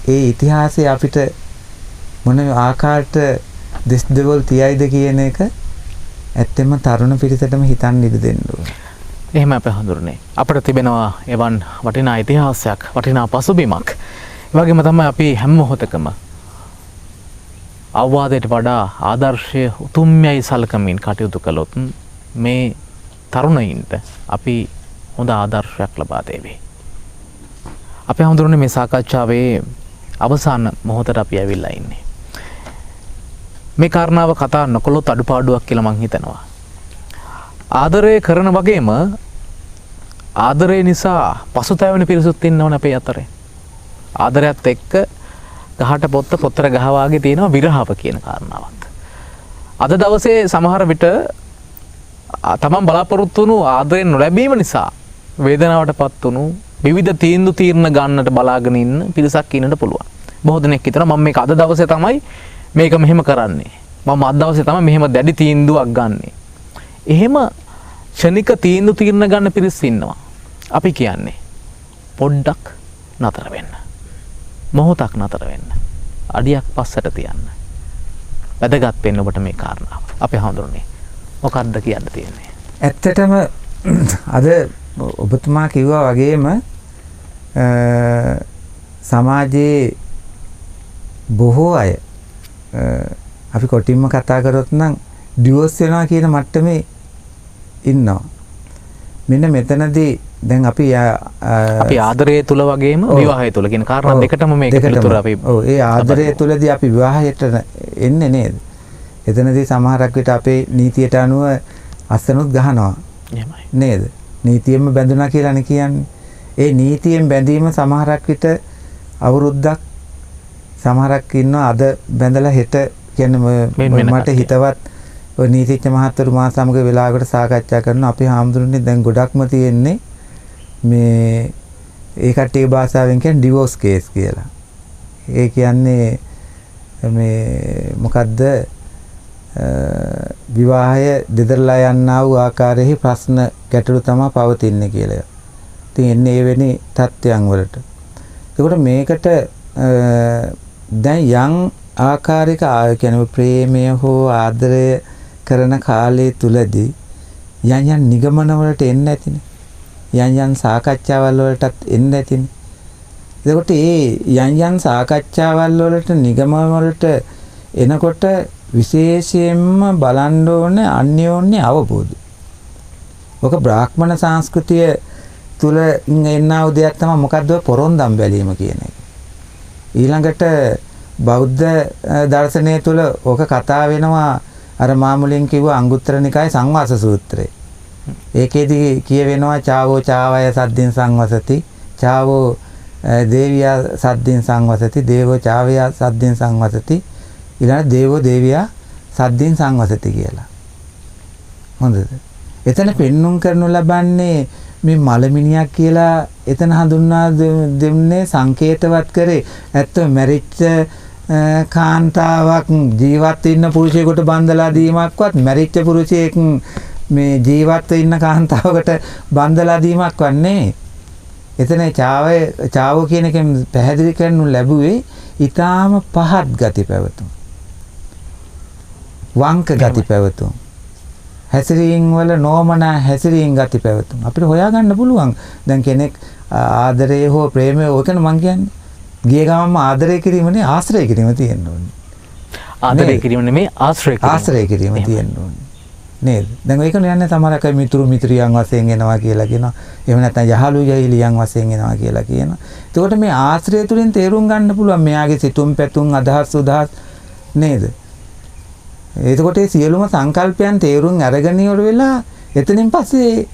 ඒ ඉතිහාසය අපිට මොන ආකාරයට දෙස් දෙවල් තියයිද කියන එක ඇත්තෙම තරුණ පිරිසටම හිතන්න ඉඩ දෙන්න ඕනේ. එහෙම අපේ හඳුරන්නේ. අපිට තිබෙනවා එවන් වටිනා ඉතිහාසයක්, වටිනා පසුබිමක්. ඒ වගේම තමයි අපි හැම මොහොතකම අවවාදයට වඩා ආදර්ශය උතුම්යයි සලකමින් කටයුතු කළොත් මේ තරුණයින්ට අපි හොඳ ආදර්ශයක් ලබා දෙවි. අපි හඳුරන්නේ මේ සාකච්ඡාවේ අවසාන මොහොතට අපි ඇවිල්ලා ඉන්නේ. මේ කාරණාව කතා නොකළොත් අඩුපාඩුවක් කියලා මං හිතනවා. ආදරය කරන වගේම ආදරය නිසා පසුතැවෙන පිරිසුත් ඉන්නවනේ අපේ අතරේ. ආදරයත් එක්ක ගහට පොත්තර ගහවාගේ තියෙනවා විරහව කියන කාරණාවක්. අද දවසේ සමහර විට තමන් බලාපොරොත්තු වුණු ආදරය නොලැබීම නිසා වේදනාවටපත් වුණු විවිධ තීරණ ගන්නට බලාගෙන ඉන්න පිරිසක් ඉන්නට පුළුවන්. බොහෝ දෙනෙක් හිතනවා මම මේක අද දවසේ තමයි මේක මෙහෙම කරන්නේ. මම අද දවසේ තමයි මෙහෙම දැඩි තීන්දුවක් ගන්නෙ. එහෙම ක්ෂණික තීරණ ගන්න පිරිස් ඉන්නවා. අපි කියන්නේ පොඩ්ඩක් නතර වෙන්න. මොහොතක් නතර වෙන්න. අඩියක් පස්සට තියන්න. වැදගත් වෙන්න ඔබට මේ කාරණාව. අපි හඳුරන්නේ. මොකක්ද කියන්න තියෙන්නේ? ඇත්තටම අද ඔබතුමා කිව්වා වගේම සමාජයේ බොහෝ අය අපි කොටින්ම කතා කරොත් නම් ඩිවෝස් වෙනවා කියන මට්ටමේ ඉන්නවා. මෙන්න මෙතනදී දැන් අපි ආදරය තුල වගේම විවාහය තුල කියන කාරණා දෙකටම මේක පිළිතුර අපි ඔව් ඒ ආදරය තුලදී අපි විවාහයට එන්නේ නේද? එතනදී සමහරක් විට අපේ නීතියට අනුව අස්සනුත් ගහනවා. එහෙමයි. නේද? නීතියෙන්ම බැඳුනා කියලානේ කියන්නේ. ඒ නීතියෙන් බැඳීම සමහරක් විට අවුරුද්දක් සමහරක් ඉන්නවා අද බැඳලා හෙට කියන්නේ මට හිතවත් ඔය නීතිඥ මහත්වරු මා සමග වෙලාවකට සාකච්ඡා කරනවා. අපි හාමුදුරනේ දැන් ගොඩක්ම තියෙන්නේ මේ ඒ කට්ටියගේ භාෂාවෙන් කියන්නේ ඩිවෝස් කේස් කියලා. ඒ කියන්නේ මේ මොකද්ද විවාහය දෙදරලා යන්නා වූ ආකාරයේ ප්‍රශ්න ගැටලු තමයි පවතින්නේ කියලා. ඉතින් එන්නේ ඒ වෙනි තත්ත්වයන් වලට. ඒකට මේකට දැන් යම් ආකාරයක කියන්නේ ප්‍රේමය හෝ ආදරය කරන කාලය තුලදී යම් යම් නිගමන වලට එන්න ඇතිනේ. යම් යම් සාකච්ඡාවල් වලටත් එන්න ඇතිනේ. එතකොට මේ යම් යම් සාකච්ඡාවල් වලට නිගමන වලට එනකොට විශේෂයෙන්ම බලන්න ඕනේ අන්‍යෝන්‍ය අවබෝධය. ඔක බ්‍රාහ්මණ සංස්කෘතිය තුල එන්නා වූ දෙයක් තමයි මොකද්ද පොරොන්දම් බැලීම කියන එක. ඊළඟට බෞද්ධ දර්ශනය තුල ඕක කතා වෙනවා අර මාමුලින් කිව්ව අංගුත්තර නිකායේ සංවාස සූත්‍රය. ඒකෙදි කියවෙනවා චාවෝ චාවය සද්දින් සංවසති චාවෝ දේවියා සද්දින් සංවසති දේවෝ චාවයා සද්දින් සංවසති ඊළඟ දේවෝ දේවියා සද්දින් සංවසති කියලා. හොඳද? එතන පෙන්눔 කරනු ලබන්නේ මේ මලමිනියක් කියලා එතන හඳුන්වා දෙන්නේ සංකේතවත් කරේ ඇත්ත මැරිච්ච කාන්තාවක් ජීවත් වෙන්න පුරුෂයෙකුට බන්දලා දීමක්වත් මැරිච්ච පුරුෂයෙක් මේ ජීවත්ව ඉන්න කාන්තාවකට බන්දලා දීමක් වන්නේ. එතන චාවෝ කියන එකෙන් පැහැදිලි කරනු ලැබුවේ ඊටාම පහත් ගති පැවතුම්. වංක ගති පැවතුම්. හැසිරීම් වල නොමනා හැසිරීම් ගති පැවතුම්. අපිට හොයාගන්න පුළුවන්. දැන් කෙනෙක් ආදරය හෝ ප්‍රේමය ඔකන මං කියන්නේ. ගිය ගමන්ම ආදරය කිරීමනේ ආශ්‍රය කිරීම තියෙන්න ඕනේ. ආදරය කිරීම නෙමෙයි ආශ්‍රය කිරීම. ආශ්‍රය කිරීම තියෙන්න ඕනේ. නේද? දැන් ඒක යන්නේ සමහරක මිතුරු මිත්‍රියන් වශයෙන් එනවා කියලා කියනවා. එහෙම නැත්නම් යහළු යහිලියන් වශයෙන් එනවා කියලා කියනවා. එතකොට මේ ආශ්‍රය තුලින් තේරුම් ගන්න පුළුවන් මෙයාගේ සිතුම් පැතුම් අදහස් උදහස් නේද? එතකොට මේ සියලුම සංකල්පයන් තේරුම් අරගෙන ඉවර වෙලා එතනින් පස්සේ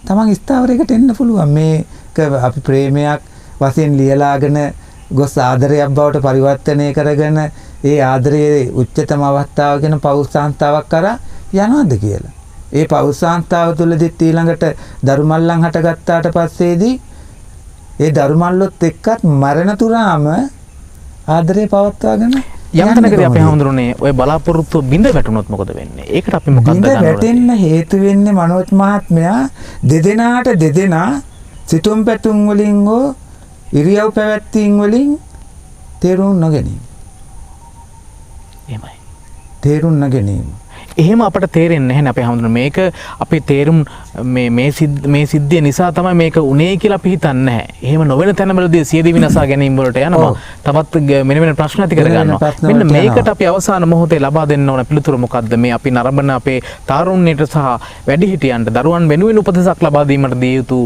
තමන් ස්ථාවරයකට එන්න පුළුවන්. මේක අපි ප්‍රේමයක් වශයෙන් ලියලාගෙන ගොස් ආදරයක් බවට පරිවර්තනය කරගෙන ඒ ආදරයේ උච්චතම අවස්ථාව කියන පෞෂාන්තාවක් කරා යනවාද කියලා. ඒ පෞෂාන්තාව තුළදිත් ඊළඟට දරුමල්ලන් හටගත්තාට පස්සේදී ඒ දරුමල්ලොත් එක්කත් මරණ තුරාම ආදරේ පවත්වාගෙන යම් තැනකදී අපි හඳුනන්නේ ඔය බලාපොරොත්තු බිඳ වැටුනොත් මොකද වෙන්නේ? ඒකට අපි මොකක්ද බිඳ වැටෙන්න හේතු වෙන්නේ මනෝජ් මහත්මයා දෙදෙනාට දෙදෙනා සිතුම් පැතුම් වලින් හෝ ඉරියව් පැවැත්වීම් වලින් තේරුම් නොගැනීම. එහෙමයි. තේරුම් නොගැනීම. එහෙම අපට තේරෙන්නේ නැහැ නේ අපි හඳුනන මේක අපි තේරුම් මේ සිද්ධිය නිසා තමයි මේක උනේ කියලා අපි හිතන්නේ නැහැ. එහෙම නොවන තැනවලදී සියදී විනාශා ගැනීම වලට යනවා. තවත් මෙන්න ප්‍රශ්න ඇති කර ගන්නවා. මෙන්න මේකට අපි අවසාන මොහොතේ ලබා දෙන්න ඕන පිළිතුර මොකද්ද? මේ අපි නරඹන අපේ තාරුණ්‍යයට සහ වැඩිහිටියන්ට දරුවන් වෙනුවෙන් උපදෙසක් ලබා දීමට දිය යුතු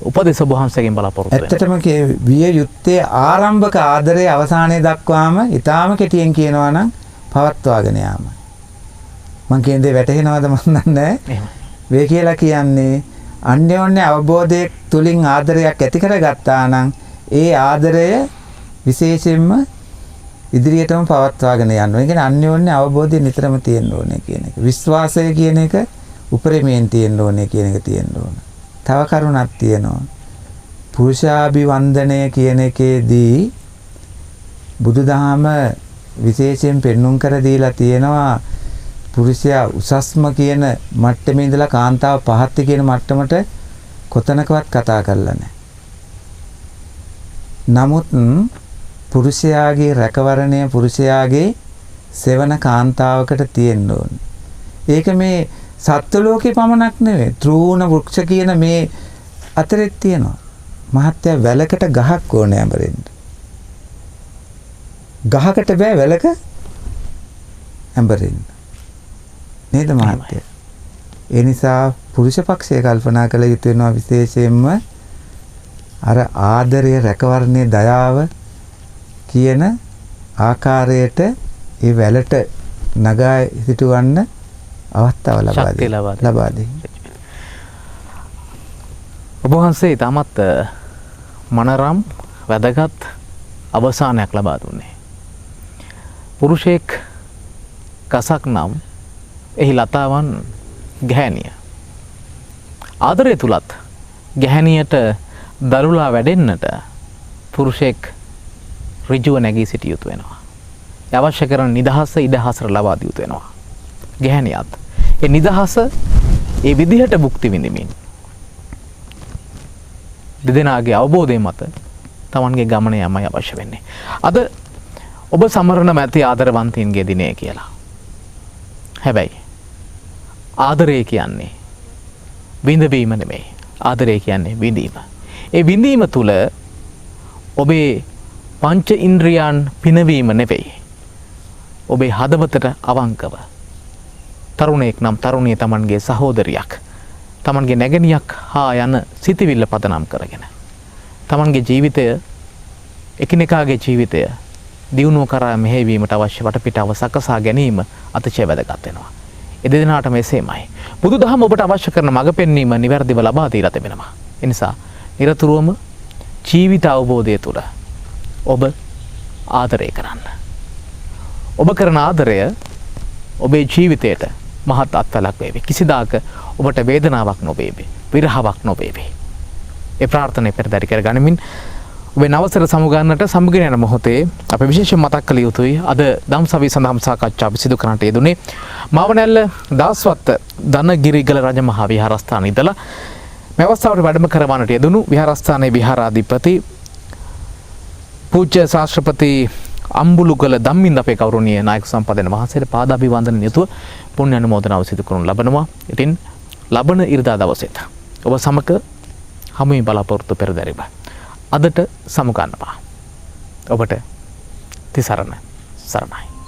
උපදෙස් ඔබ වහන්සේගෙන් බලාපොරොත්තු වෙනවා. ඇත්තටම විය යුත්තේ ආරම්භක ආදරයේ අවසානයේ දක්වාම ඊටාම කෙටියෙන් කියනවා නම් පවත්වාගෙන යාම. මං කියන්නේ වැටහෙනවද මන් දන්නේ නැහැ. වේ කියලා කියන්නේ අන්‍යෝන්‍ය අවබෝධයක් තුලින් ආදරයක් ඇති කරගත්තා නම් ඒ ආදරය විශේෂයෙන්ම ඉදිරියටම පවත්වාගෙන යන්න. ඒ කියන්නේ අන්‍යෝන්‍ය අවබෝධය නිතරම තියෙන්න ඕනේ කියන එක. විශ්වාසය කියන එක උපරිමයෙන් තියෙන්න ඕනේ කියන එක තියෙන්න ඕනේ. තව කරුණක් තියෙනවා. පුරුෂාභිවන්දනය කියන එකේදී බුදුදහම විශේෂයෙන් පෙන්눔 කර දීලා තියෙනවා පුරුෂයා උසස්ම කියන මට්ටමේ ඉඳලා කාන්තාව පහත් කියන මට්ටමට කොතනකවත් කතා කරලා නැහැ. නමුත් පුරුෂයාගේ රැකවරණය පුරුෂයාගේ සෙවණ කාන්තාවකට තියෙන්න ඕනේ. ඒක මේ සත්ත්ව ලෝකේ පමණක් නෙවෙයි. ත්‍රූණ වෘක්ෂ කියන මේ අතරෙත් තියෙනවා. මහත්ය වැලකට ගහක් ඕනේ ඇඹරෙන්න. ගහකට බෑ වැලක ඇඹරෙන්න. නේද මහත්ය? ඒ නිසා පුරුෂ පක්ෂය කල්පනා කළ යුතු වෙනවා විශේෂයෙන්ම අර ආදරය රැකවරණයේ දයාව කියන ආකාරයට ඒ වැලට නගා සිටවන්න අවස්ථාව ලබා දෙන්න. ඔබ වහන්සේ තාමත් මනරම් වැදගත් අවසානයක් ලබා දුන්නේ. පුරුෂයෙක් කසක් නම් එහි ලතාවන් ගැහැණිය. ආදරය තුලත් ගැහැණියට දරුලා වැඩෙන්නට පුරුෂයෙක් ඍජුව නැගී සිටිය යුතු වෙනවා. අවශ්‍ය කරන නිදහස ඉඩහසර ලබා දිය යුතු වෙනවා. ගැහැණියත් ඒ නිදහස ඒ විදිහට භුක්ති විඳිමින් දෙදෙනාගේ අවබෝධය මත තමන්ගේ ගමන යමයි අවශ්‍ය වෙන්නේ. අද ඔබ සමරන මැති ආදරවන්තයින්ගේ දිනය කියලා. හැබැයි ආදරය කියන්නේ විඳවීම නෙමෙයි. ආදරය කියන්නේ විඳීම. ඒ විඳීම තුල ඔබේ පංච ඉන්ද්‍රියයන් පිනවීම නෙවෙයි. ඔබේ හදවතට අවංකව තරුණයෙක් නම් තරුණිය තමන්ගේ සහෝදරියක් තමන්ගේ නැගණියක් හා යන සිතවිල්ල පදනම් කරගෙන තමන්ගේ ජීවිතය එකිනෙකාගේ ජීවිතය දියුණුව කරා මෙහෙයවීමට අවශ්‍ය වටපිටාව සකසා ගැනීම අතිශය වැදගත් වෙනවා. ඒ දෙදෙනාට මෙසේමයි. බුදුදහම ඔබට අවශ්‍ය කරන මඟ පෙන්වීම නිවැරදිව ලබා දීලා තිබෙනවා. ඒ නිසා නිරතුරුවම ජීවිත අවබෝධය තුළ ඔබ ආදරය කරන්න. ඔබ කරන ආදරය ඔබේ ජීවිතයට මහත් අත්වැලක් වේවි. කිසිදාක ඔබට වේදනාවක් නොවේවි. විරහාවක් නොවේවි. ඒ ප්‍රාර්ථනාව පෙරදරි කර ගනිමින් ඔබේ නවසර සමුගන්නට සමුගෙන යන මොහොතේ අප විශේෂයෙන් මතක් කළ යුතුයි අද ධම්සවි සඳහම් සාකච්ඡාව සිදු කරන්නට යෙදුනේ මාවනැල්ල දාස්වත්ත ධනගිරිගල රජමහා විහාරස්ථානයේ ඉඳලා මේ අවස්ථාවට වැඩම කරවන්නට යෙදුණු විහාරස්ථානයේ විහාරාධිපති පූජ්‍ය ශාස්ත්‍රපති අම්බුලුගල ධම්මින්ද අපේ ගෞරවනීය නායක සම්පාදන වහන්සේට පාදාභිවන්දන යුතුව පුණ්‍ය අනුමෝදනාව සිදු කරනු ලබනවා. ඉතින් ලබන ඉරිදා දවසේත් ඔබ සමග හමුවේ බලාපොරොත්තු පෙරදැරිව අදට සමුගන්නවා. ඔබට තිසරණ සරණයි.